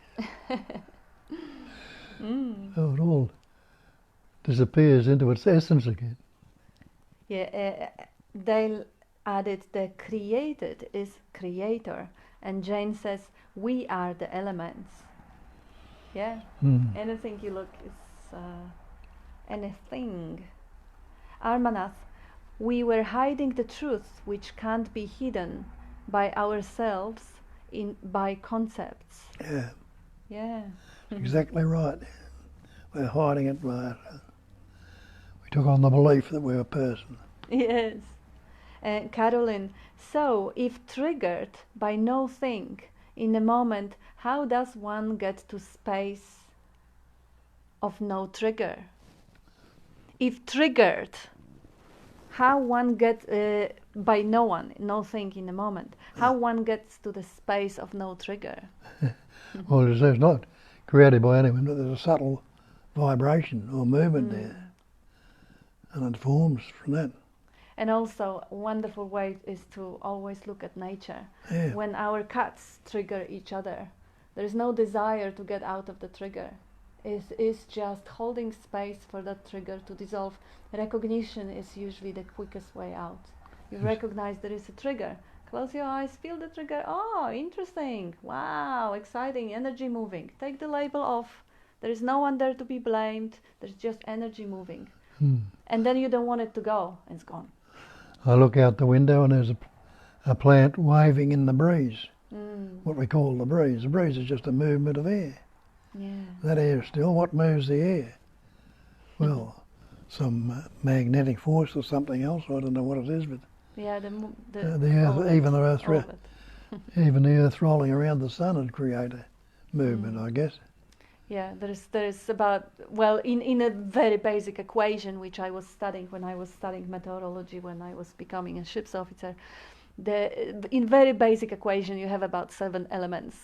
So it all disappears into its essence again. Yeah, they added the created is creator, And Jane says, we are the elements. Yeah. Anything you look is anything. Armanath, we were hiding the truth which can't be hidden by ourselves by concepts. Yeah. Yeah. Exactly right. We're hiding it by we took on the belief that we're a person. Yes. Caroline, so if triggered by no thing in a moment, how does one get to space of no trigger? If triggered, how one gets by no thing in a moment, how one gets to the space of no trigger? Well, it's not created by anyone, but there's a subtle vibration or movement there, and it forms from that. And also, a wonderful way is to always look at nature. Yeah. When our cats trigger each other, there is no desire to get out of the trigger. It's just holding space for that trigger to dissolve. Recognition is usually the quickest way out. You recognize there is a trigger. Close your eyes, feel the trigger. Oh, interesting. Wow, exciting, energy moving. Take the label off. There is no one there to be blamed. There's just energy moving. And then you don't want it to go, and it's gone. I look out the window and there's a plant waving in the breeze, what we call the breeze. The breeze is just a movement of air. Yeah. That air still, what moves the air? Well, some magnetic force or something else, I don't know what it is, but Yeah, the earth, even the earth rolling around the sun would create a movement, I guess. Yeah, there's about, well, in a very basic equation which I was studying when I was studying meteorology, when I was becoming a ship's officer, in very basic equation you have about 7 elements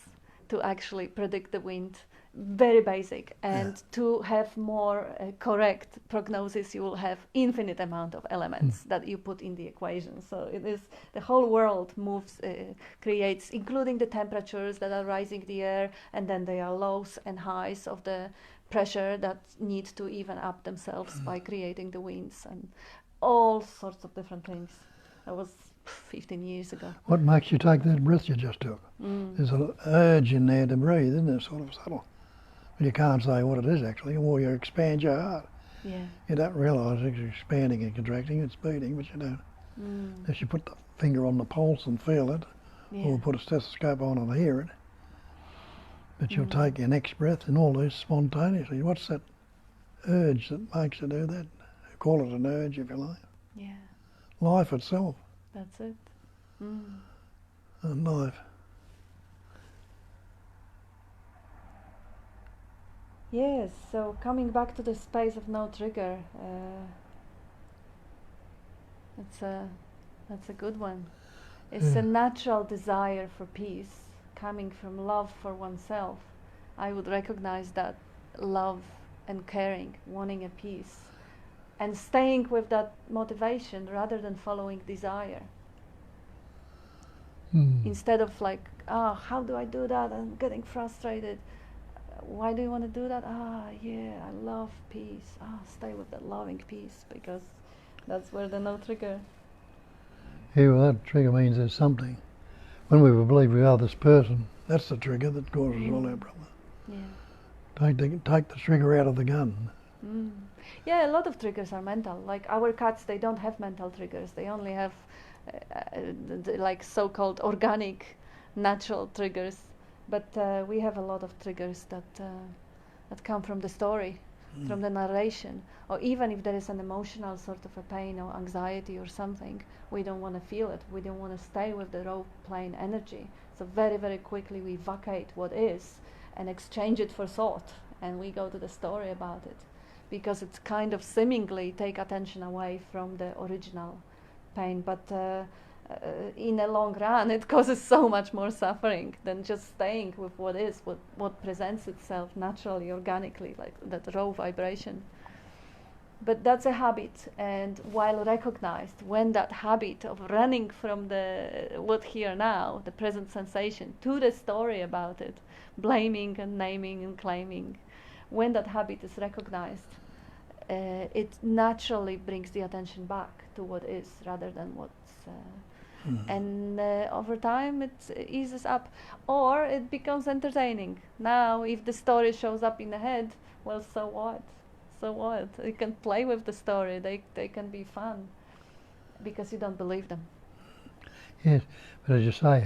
to actually predict the wind. Very basic, and to have more correct prognosis, you will have infinite amount of elements that you put in the equation. So it is the whole world moves, creates, including the temperatures that are rising the air, and then there are lows and highs of the pressure that need to even up themselves by creating the winds and all sorts of different things. That was 15 years ago. What makes you take that breath you just took? There's an urge in there to breathe, isn't it? Sort of subtle. You can't say what it is actually, or you expand your heart. Yeah. You don't realise it's expanding and contracting, it's beating, but you don't. Unless you put the finger on the pulse and feel it, or put a stethoscope on and hear it. But you'll take your next breath and all this spontaneously. What's that urge that makes you do that? Call it an urge if you like. Yeah. Life itself. That's it. And life. Yes, so coming back to the space of no trigger, that's a good one. It's a natural desire for peace, coming from love for oneself. I would recognize that love and caring, wanting a peace, and staying with that motivation rather than following desire. Instead of like, how do I do that? I'm getting frustrated. Why do you want to do that? Yeah, I love peace. Stay with that loving peace, because that's where the no trigger. Yeah, well, that trigger means there's something. When we believe we are this person, that's the trigger that causes all our problems. Yeah. Take the trigger out of the gun. Yeah, a lot of triggers are mental. Like our cats, they don't have mental triggers. They only have like so-called organic, natural triggers. But we have a lot of triggers that come from the story, from the narration, or even if there is an emotional sort of a pain or anxiety or something, we don't want to feel it. We don't want to stay with the raw, plain energy. So very, very quickly we vacate what is and exchange it for thought, and we go to the story about it, because it's kind of seemingly take attention away from the original pain, but in the long run it causes so much more suffering than just staying with what is, what presents itself naturally, organically, like that raw vibration. But that's a habit, and while recognized, when that habit of running from the what here now, the present sensation, to the story about it, blaming and naming and claiming, when that habit is recognized, it naturally brings the attention back to what is rather than what's And over time it eases up, or it becomes entertaining. Now if the story shows up in the head, well, so what? So what? You can play with the story, they can be fun, because you don't believe them. Yes, but as you say,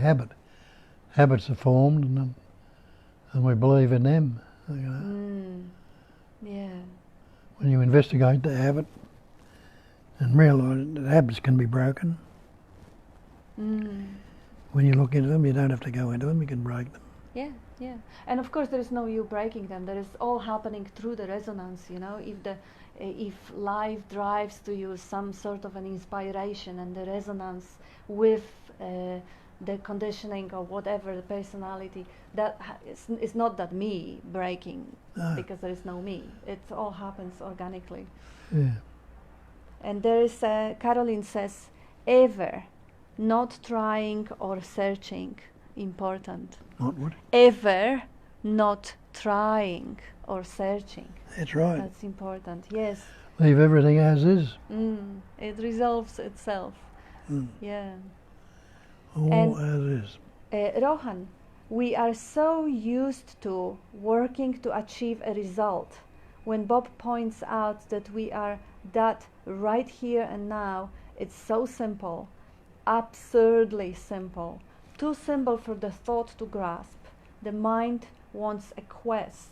habits are formed, and we believe in them. You know. Yeah. When you investigate the habit and realise that habits can be broken, when you look into them, you don't have to go into them, you can break them. Yeah, yeah. And of course there is no you breaking them. There is all happening through the resonance, you know. If life drives to you some sort of an inspiration, and the resonance with the conditioning or whatever, the personality, that it's not that me breaking, because there is no me. It all happens organically. Yeah. And there is Caroline says, ever, not trying or searching, important. Not what? Ever not trying or searching. That's right. That's important, yes. Leave everything as is. It resolves itself. Yeah. All And, as is. Rohan, we are so used to working to achieve a result. When Bob points out that we are that right here and now, it's so simple, absurdly simple, too simple for the thought to grasp. The mind wants a quest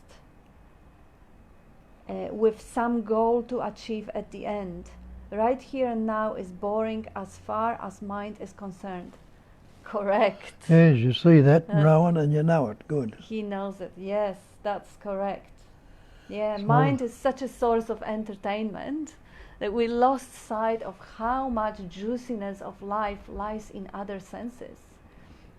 with some goal to achieve at the end. Right here and now is boring as far as mind is concerned. Correct. Yes, you see that, Rowan, and you know it. Good. He knows it. Yes, that's correct. Yeah, So mind is such a source of entertainment that we lost sight of how much juiciness of life lies in other senses.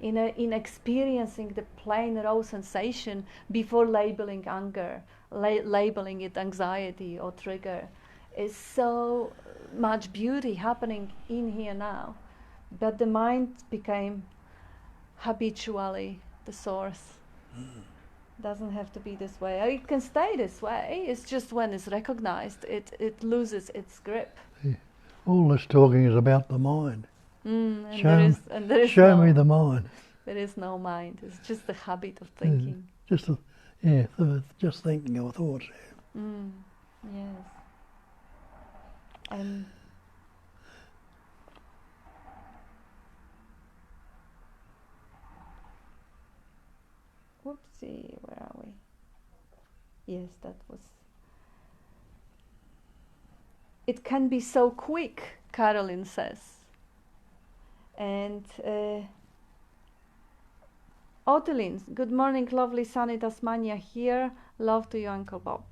In experiencing the plain raw sensation before labeling anger, labeling it anxiety or trigger, is so much beauty happening in here now. But the mind became habitually the source. Doesn't have to be this way. It can stay this way. It's just when it's recognized, it loses its grip. Yeah. All this talking is about the mind. Show me the mind. There is no mind. It's just the habit of thinking. Just thinking or thoughts. Yes. And whoopsie, where are we? Yes, that was. It can be so quick, Caroline says. And Otelin, good morning, lovely sunny Tasmania here. Love to you, Uncle Bob.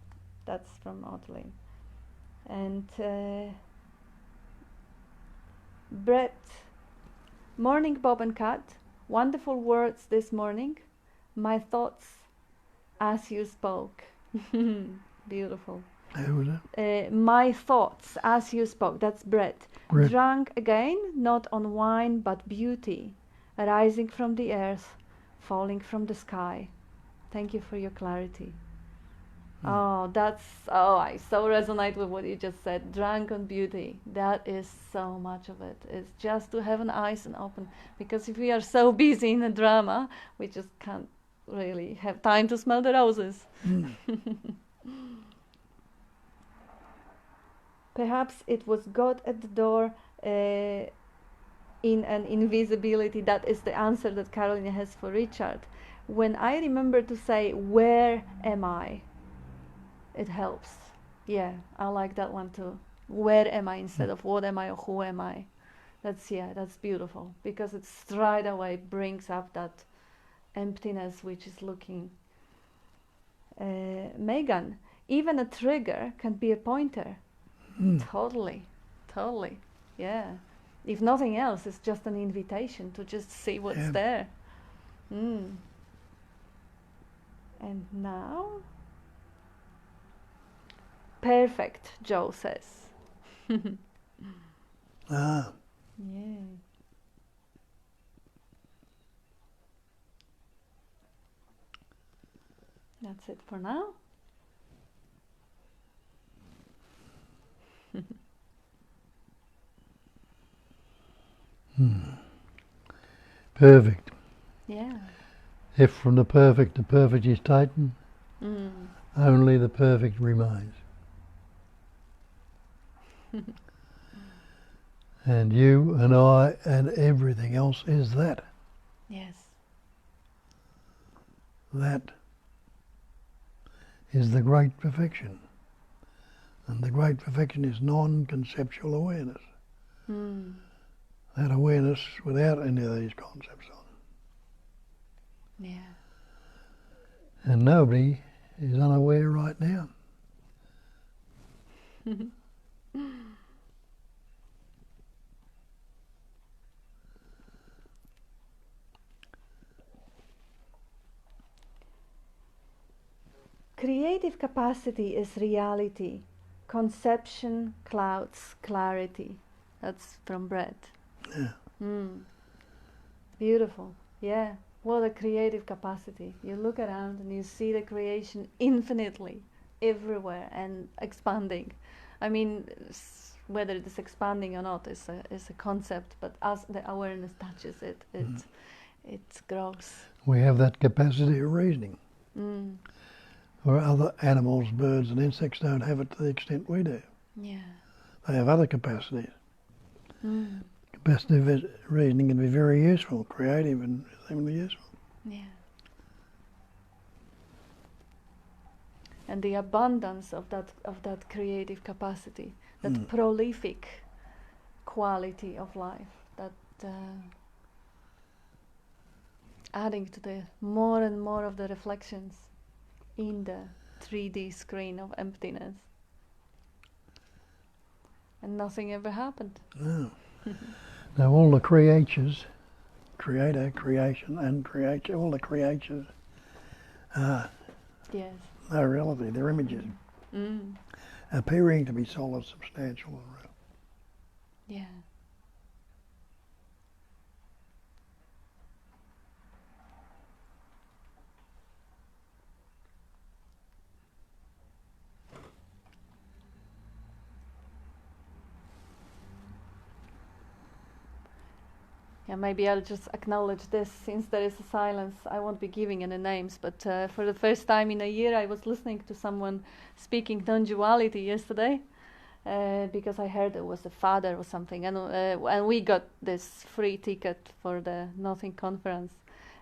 That's from Otelin. And Brett, morning, Bob and Kat. Wonderful words this morning. My thoughts as you spoke. Beautiful. Who was it? My thoughts as you spoke. That's Brett. Drunk again, not on wine but beauty, rising from the earth, falling from the sky. Thank you for your clarity. I so resonate with what you just said. Drunk on beauty. That is so much of it. It's just to have an eyes and open. Because if we are so busy in the drama, we just can't really have time to smell the roses. Perhaps it was God at the door in an invisibility. That is the answer that Caroline has for Richard. When I remember to say, where am I? It helps. Yeah, I like that one too. Where am I instead of what am I or who am I? That's beautiful, because it straight away brings up that emptiness which is looking. Megan, even a trigger can be a pointer. Totally. Yeah. If nothing else, it's just an invitation to just see what's there. And now, perfect, Joe says. Yeah. That's it for now. perfect. Yeah. If from the perfect is taken, Mm. only the perfect remains. And you and I and everything else is that. Yes. That is the great perfection. And the great perfection is non-conceptual awareness. Mm. That awareness without any of these concepts on. Yeah. And nobody is unaware right now. Creative capacity is reality. Conception clouds clarity. That's from Brett. Yeah. Mm. Beautiful. Yeah. What a creative capacity. You look around and you see the creation infinitely, everywhere, and expanding. I mean, whether it is expanding or not is a concept, but as the awareness touches it, it grows. We have that capacity of reasoning. Mm. Or other animals, birds and insects don't have it to the extent we do. Yeah. They have other capacities. Mm. Capacity of reasoning can be very useful, creative and extremely useful. Yeah. And the abundance of that creative capacity, that prolific quality of life, that adding to the more and more of the reflections in the 3D screen of emptiness. And nothing ever happened. No. Now all the creatures, creator, creation and creature, all the creatures are Yes. no reality, they're images. Mm. Appearing to be solid, substantial and real. Yeah. Yeah, maybe I'll just acknowledge this since there is a silence. I won't be giving any names, but for the first time in a year I was listening to someone speaking Nonduality yesterday because I heard it was a father or something, and we got this free ticket for the Nothing conference,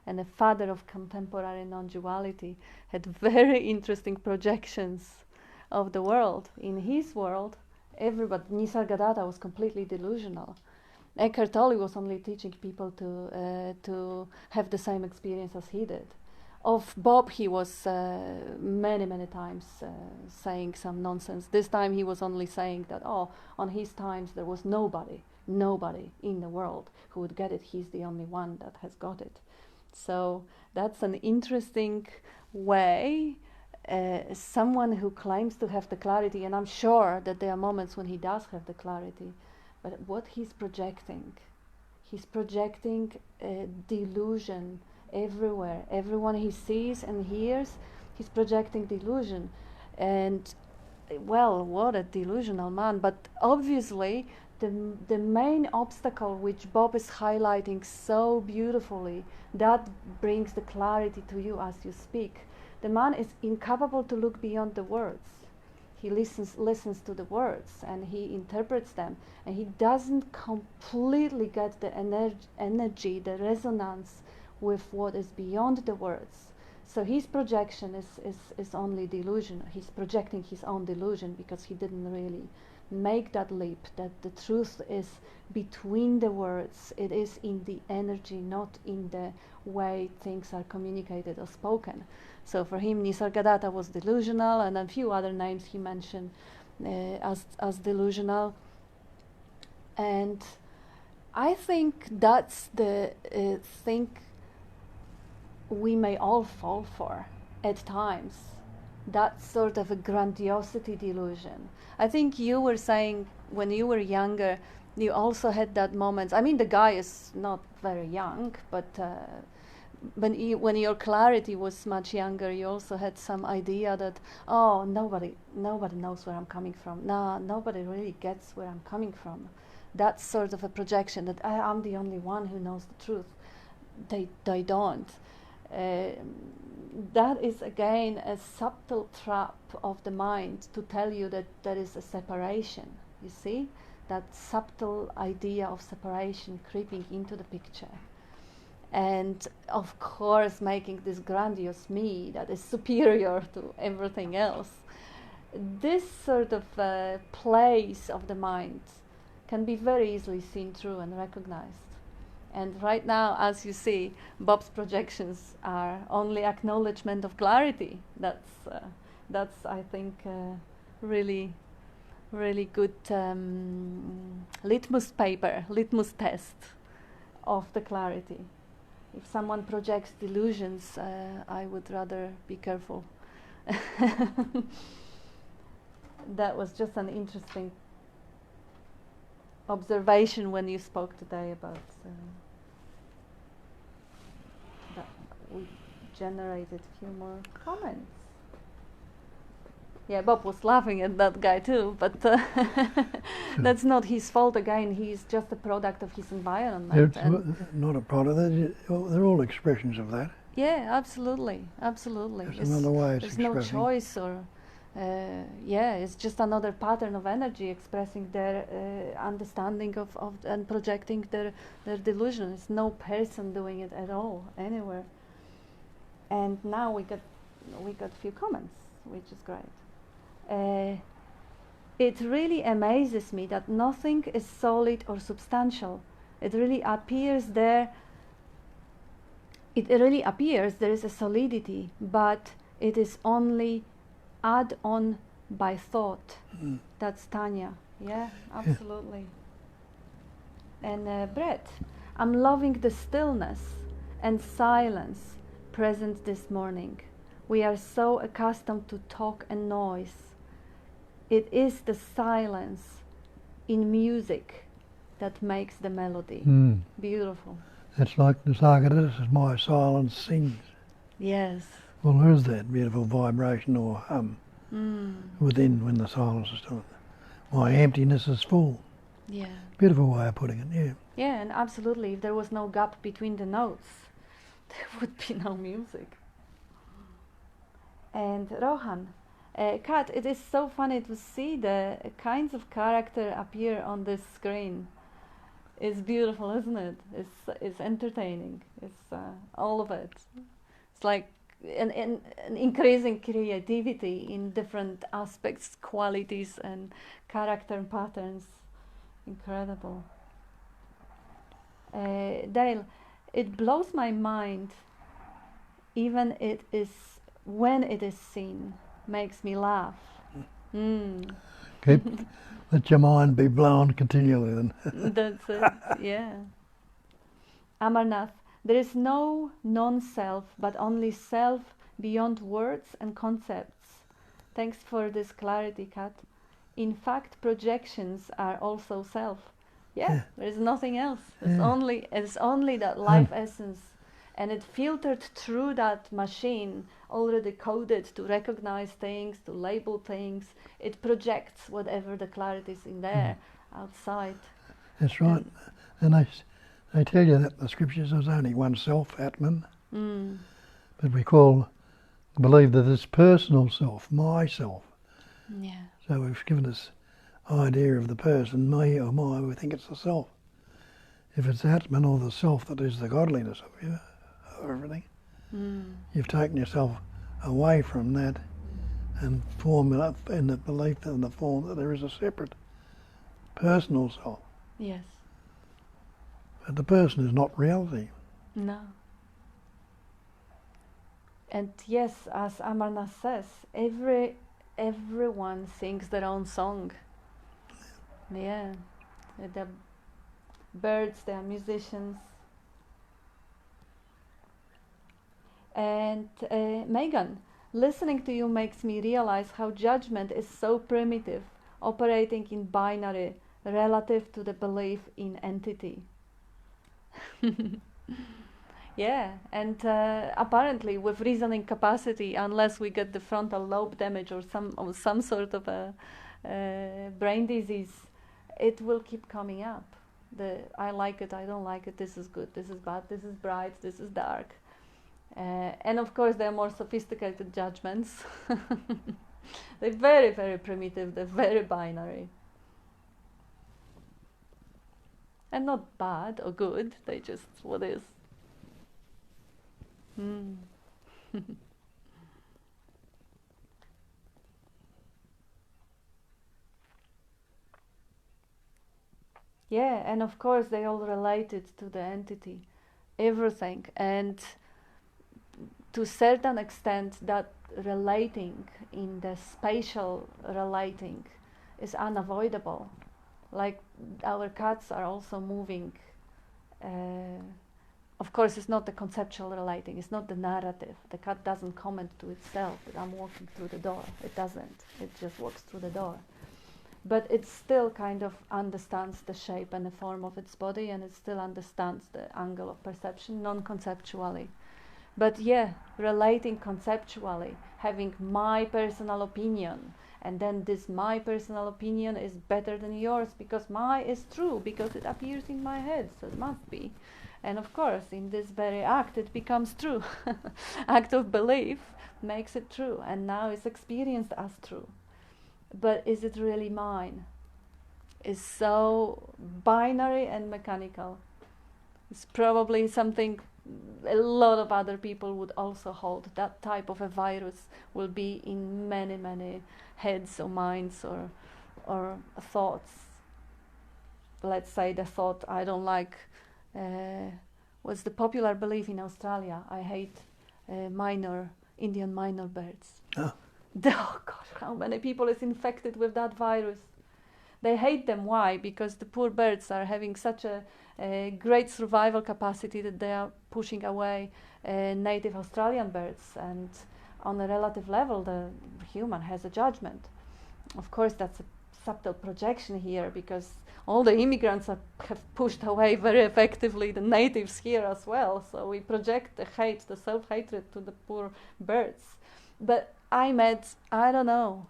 and the father of contemporary non-duality had very interesting projections of the world. In his world, everybody, Nisargadatta was completely delusional. Eckhart Tolle was only teaching people to have the same experience as he did. Of Bob, he was many times saying some nonsense. This time he was only saying that, on his times there was nobody in the world who would get it. He's the only one that has got it. So that's an interesting way. Someone who claims to have the clarity, and I'm sure that there are moments when he does have the clarity, but what he's projecting delusion everywhere. Everyone he sees and hears, he's projecting delusion. And, well, what a delusional man. But obviously, the main obstacle which Bob is highlighting so beautifully, that brings the clarity to you as you speak. The man is incapable to look beyond the words. He listens to the words and he interprets them, and he doesn't completely get the energy, the resonance with what is beyond the words. So his projection is only delusion. He's projecting his own delusion because he didn't really make that leap, that the truth is between the words. It is in the energy, not in the way things are communicated or spoken. So for him, Nisargadatta was delusional, and a few other names he mentioned as delusional. And I think that's the thing we may all fall for at times. That sort of a grandiosity delusion. I think you were saying when you were younger, you also had that moment. I mean, the guy is not very young, but when your clarity was much younger, you also had some idea that, nobody knows where I'm coming from. No, nobody really gets where I'm coming from. That's sort of a projection that I'm the only one who knows the truth. they don't. That is again a subtle trap of the mind to tell you that there is a separation. You see, that subtle idea of separation creeping into the picture, and of course making this grandiose me that is superior to everything else. This sort of place of the mind can be very easily seen through and recognized. And right now, as you see, Bob's projections are only acknowledgement of clarity. That's I think, really, really good litmus test of the clarity. If someone projects delusions, I would rather be careful. That was just an interesting observation when you spoke today about that. We generated a few more comments. Yeah, Bob was laughing at that guy too, but that's not his fault again. He's just a product of his environment. Not a product. They're all expressions of that. Yeah, absolutely. There's another way it's expressing. There's no choice or... it's just another pattern of energy expressing their understanding of and projecting their delusion. It's no person doing it at all anywhere. And now we got a few comments, which is great. It really amazes me that nothing is solid or substantial. It really appears there is a solidity, but it is only add on by thought. That's Tanya. Yeah, absolutely. And Brett, I'm loving the stillness and silence present this morning. We are so accustomed to talk and noise. It is the silence in music that makes the melody. Beautiful. It's like the Sagadatas, as my silence sings. Yes. Well, there is that beautiful vibration or hum within when the silence is done. My emptiness is full. Yeah. Beautiful way of putting it, yeah. Yeah, and absolutely. If there was no gap between the notes, there would be no music. And Rohan, Kat, it is so funny to see the kinds of character appear on this screen. It's beautiful, isn't it? It's entertaining. It's all of it. It's like an increasing creativity in different aspects, qualities and character patterns. Incredible. Dale, it blows my mind, even when it is seen, makes me laugh. Let your mind be blown continually then. That's it, yeah. Amarnath, there is no non-self, but only self beyond words and concepts. Thanks for this clarity, Kat. In fact, projections are also self. Yeah. There is nothing else. It's only that life essence, and it filtered through that machine, already coded to recognize things, to label things. It projects whatever the clarity is in there, outside. That's right. And they tell you that in the scriptures there's only one self, Atman. But we believe that it's personal self, myself. Yeah. So we've given this idea of the person, me or my, we think it's the self. If it's Atman or the self that is the godliness of you, of everything, you've taken yourself away from that and form it up in the belief in the form that there is a separate personal self. Yes. But the person is not reality. No. And yes, as Amarnath says, everyone sings their own song. Yeah. The birds, they are musicians. And Megan, listening to you makes me realize how judgment is so primitive, operating in binary relative to the belief in entity. Yeah, and apparently with reasoning capacity, unless we get the frontal lobe damage or some sort of a brain disease, it will keep coming up. I like it, I don't like it, this is good, this is bad, this is bright, this is dark. And of course there are more sophisticated judgments. They're very, very primitive, they're very binary. And not bad or good, they just what is. Yeah, and of course they all related to the entity, everything, and to a certain extent that relating in the spatial relating is unavoidable. Like our cats are also moving. Of course, it's not the conceptual relating, it's not the narrative. The cat doesn't comment to itself that I'm walking through the door. It doesn't. It just walks through the door. But it still kind of understands the shape and the form of its body, and it still understands the angle of perception non-conceptually. But yeah, relating conceptually, having my personal opinion, and then this my personal opinion is better than yours because my is true, because it appears in my head, so it must be. And of course, in this very act, it becomes true. Act of belief makes it true, and now it's experienced as true. But is it really mine? It's so binary and mechanical. It's probably something a lot of other people would also hold. That type of a virus will be in many, many heads or minds or thoughts. Let's say the thought, I don't like, what's the popular belief in Australia? I hate Indian minor birds. Oh. Oh gosh, how many people is infected with that virus? They hate them. Why? Because the poor birds are having such a great survival capacity that they are pushing away native Australian birds, and on a relative level the human has a judgment. Of course that's a subtle projection here, because all the immigrants have pushed away very effectively the natives here as well, so we project the hate, the self-hatred to the poor birds. But I met, I don't know,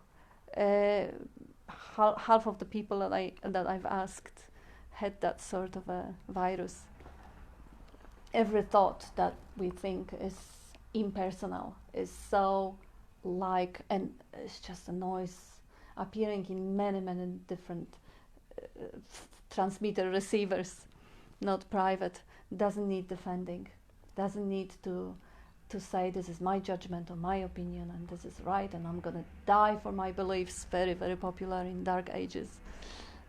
half of the people that I've asked had that sort of a virus. Every thought that we think is impersonal is so like, and it's just a noise appearing in many, many different transmitter receivers, not private, doesn't need defending, doesn't need to say this is my judgment or my opinion and this is right and I'm gonna die for my beliefs. Very, very popular in dark ages,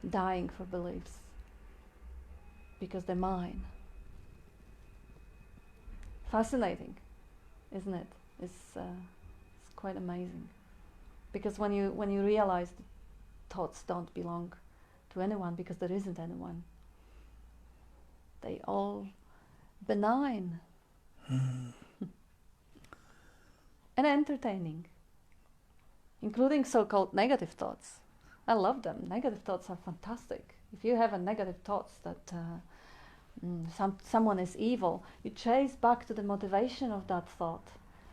dying for beliefs because they're mine. Fascinating, isn't it? It's quite amazing, because when you realize that thoughts don't belong to anyone, because there isn't anyone, they all benign. And entertaining, including so-called negative thoughts. I love them. Negative thoughts are fantastic. If you have a negative thoughts that someone is evil, you chase back to the motivation of that thought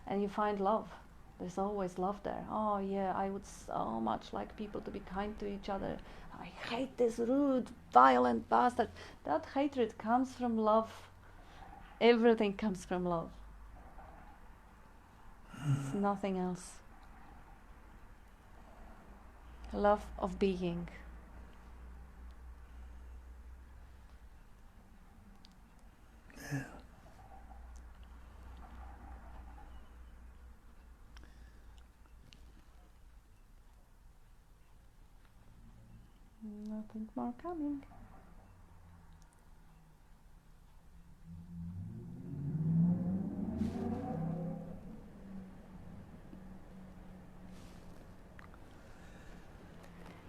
and you find love. There's always love there. Oh yeah, I would so much like people to be kind to each other. I hate this rude, violent bastard. That hatred comes from love. Everything comes from love. It's nothing else. Love of being. Yeah. Nothing more coming.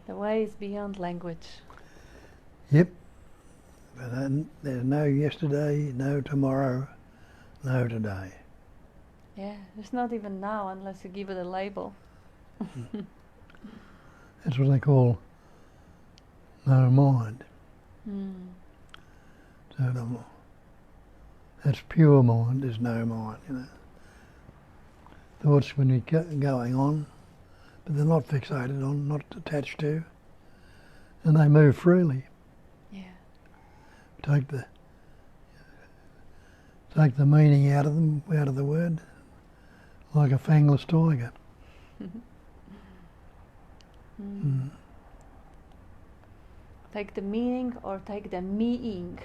The way is beyond language. Yep. But then there's no yesterday, no tomorrow, no today. Yeah, there's not even now unless you give it a label. That's what they call no mind. So that's pure mind, there's no mind, you know. Thoughts when you're going on, but they're not fixated on, not attached to, and they move freely. Yeah. take the meaning out of them, out of the word, like a fangless tiger. Take the meaning or take the me-ing.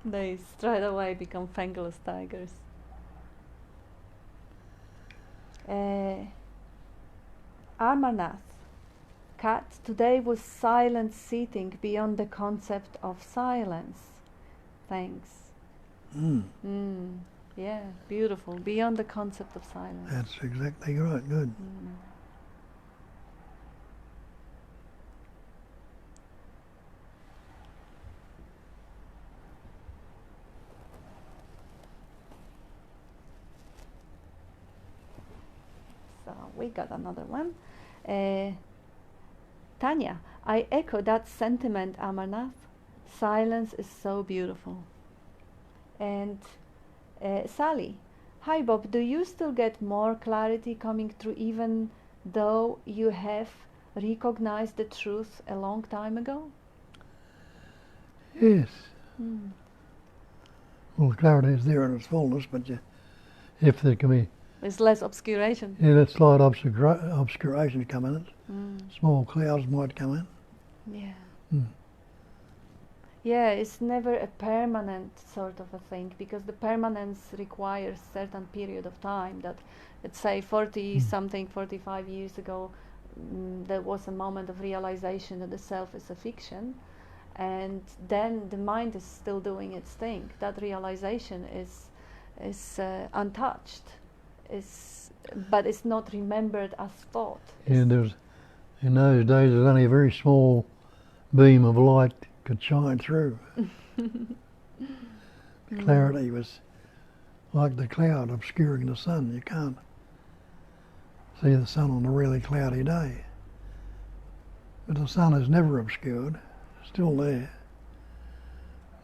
They straight away become fangless tigers. Amarnath. Cat, today was silent seating beyond the concept of silence. Thanks. Yeah, beautiful. Beyond the concept of silence. That's exactly right. Good. So we got another one. Tanya, I echo that sentiment, Amarnath. Silence is so beautiful. And Sally, hi Bob, do you still get more clarity coming through even though you have recognized the truth a long time ago? Yes. Well, clarity is there in its fullness, but if there can be... There's less obscuration. Yeah, that slight obscuration come in it. Small clouds might come in. Yeah. Yeah, it's never a permanent sort of a thing, because the permanence requires certain period of time that, let's say 40-something, 45 years ago, there was a moment of realization that the self is a fiction, and then the mind is still doing its thing. That realization is untouched, but it's not remembered as thought. Yeah, in those days there's only a very small beam of light could shine through. Clarity was like the cloud obscuring the sun. You can't see the sun on a really cloudy day. But the sun is never obscured, still there.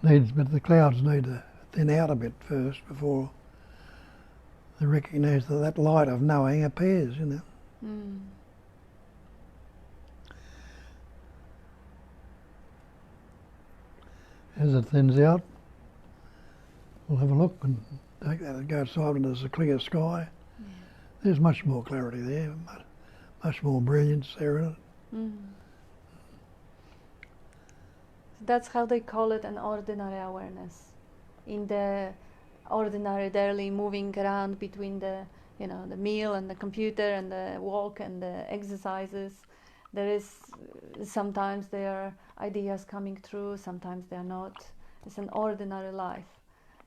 But the clouds need to thin out a bit first before they recognise that light of knowing appears, you know. As it thins out, we'll have a look and take that and go outside into the clear sky. There's much more clarity there, much more brilliance there in it. That's how they call it an ordinary awareness. In the ordinary daily moving around between the meal and the computer and the walk and the exercises, there is sometimes there are ideas coming through, sometimes they are not. It's an ordinary life,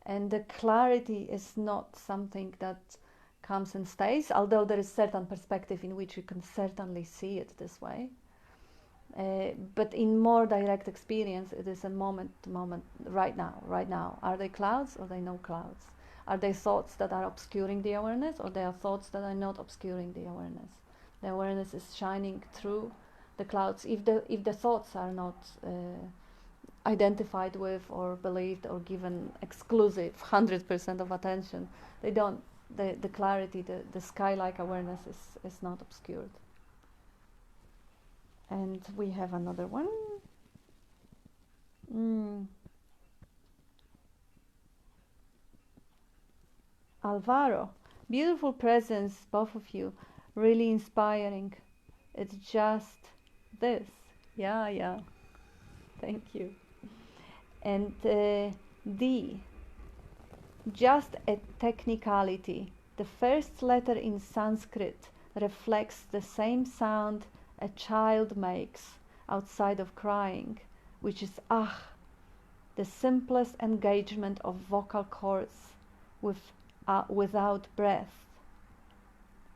and the clarity is not something that comes and stays, although there is certain perspective in which you can certainly see it this way. But in more direct experience, it is a moment to moment, right now. Are they clouds or are they no clouds? Are they thoughts that are obscuring the awareness, or they are thoughts that are not obscuring the awareness? The awareness is shining through the clouds. If the thoughts are not identified with or believed or given exclusive 100% of attention, they don't. The clarity, the sky-like awareness is not obscured. And we have another one. Alvaro, beautiful presence, both of you, really inspiring. It's just this. Yeah. Thank you. And D, just a technicality. The first letter in Sanskrit reflects the same sound a child makes outside of crying, which is ah, the simplest engagement of vocal cords without breath.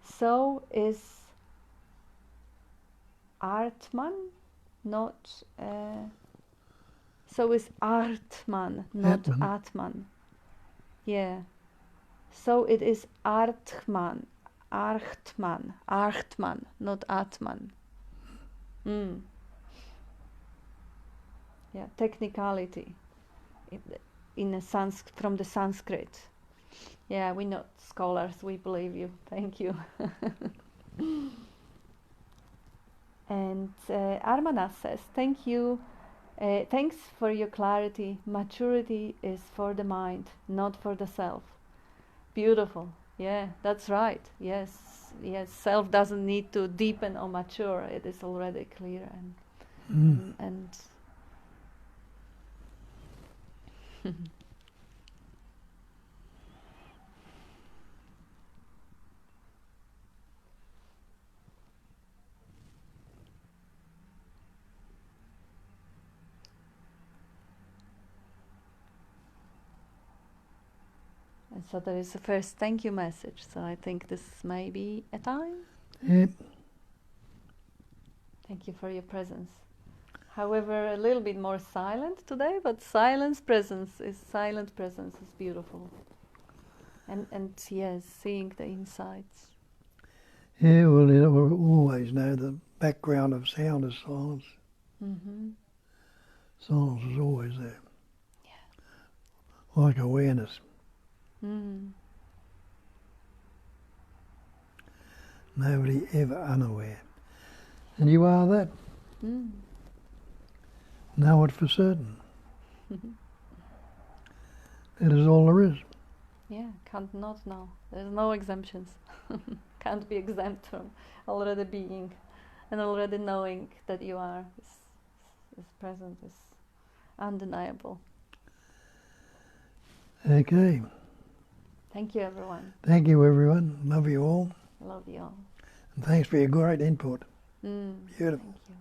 So is Artman, not. So is Artman, not Atman. Yeah. So it is Artman, not Atman. Yeah, technicality from the Sanskrit. Yeah, we're not scholars, we believe you. Thank you. And Armana says, thank you Thanks for your clarity. Maturity is for the mind, not for the self. Beautiful. Yeah, that's right. Yes, yes. Self doesn't need to deepen or mature. It is already clear and and so there is the first thank you message. So I think this may be a time. Yep. Thank you for your presence. However, a little bit more silent today, but silent presence is beautiful. And yes, seeing the insights. Yeah, well, you know, we always know the background of sound is silence. Mm-hmm. Silence is always there. Yeah. Like awareness. Mm. Nobody ever unaware. And you are that. Mm. Know it for certain. That is all there is. Yeah, can't not know. There's no exemptions. Can't be exempt from already being and already knowing that you are is present, is undeniable. Okay. Thank you, everyone. Thank you, everyone. Love you all. Love you all. And thanks for your great input. Mm. Beautiful. Thank you.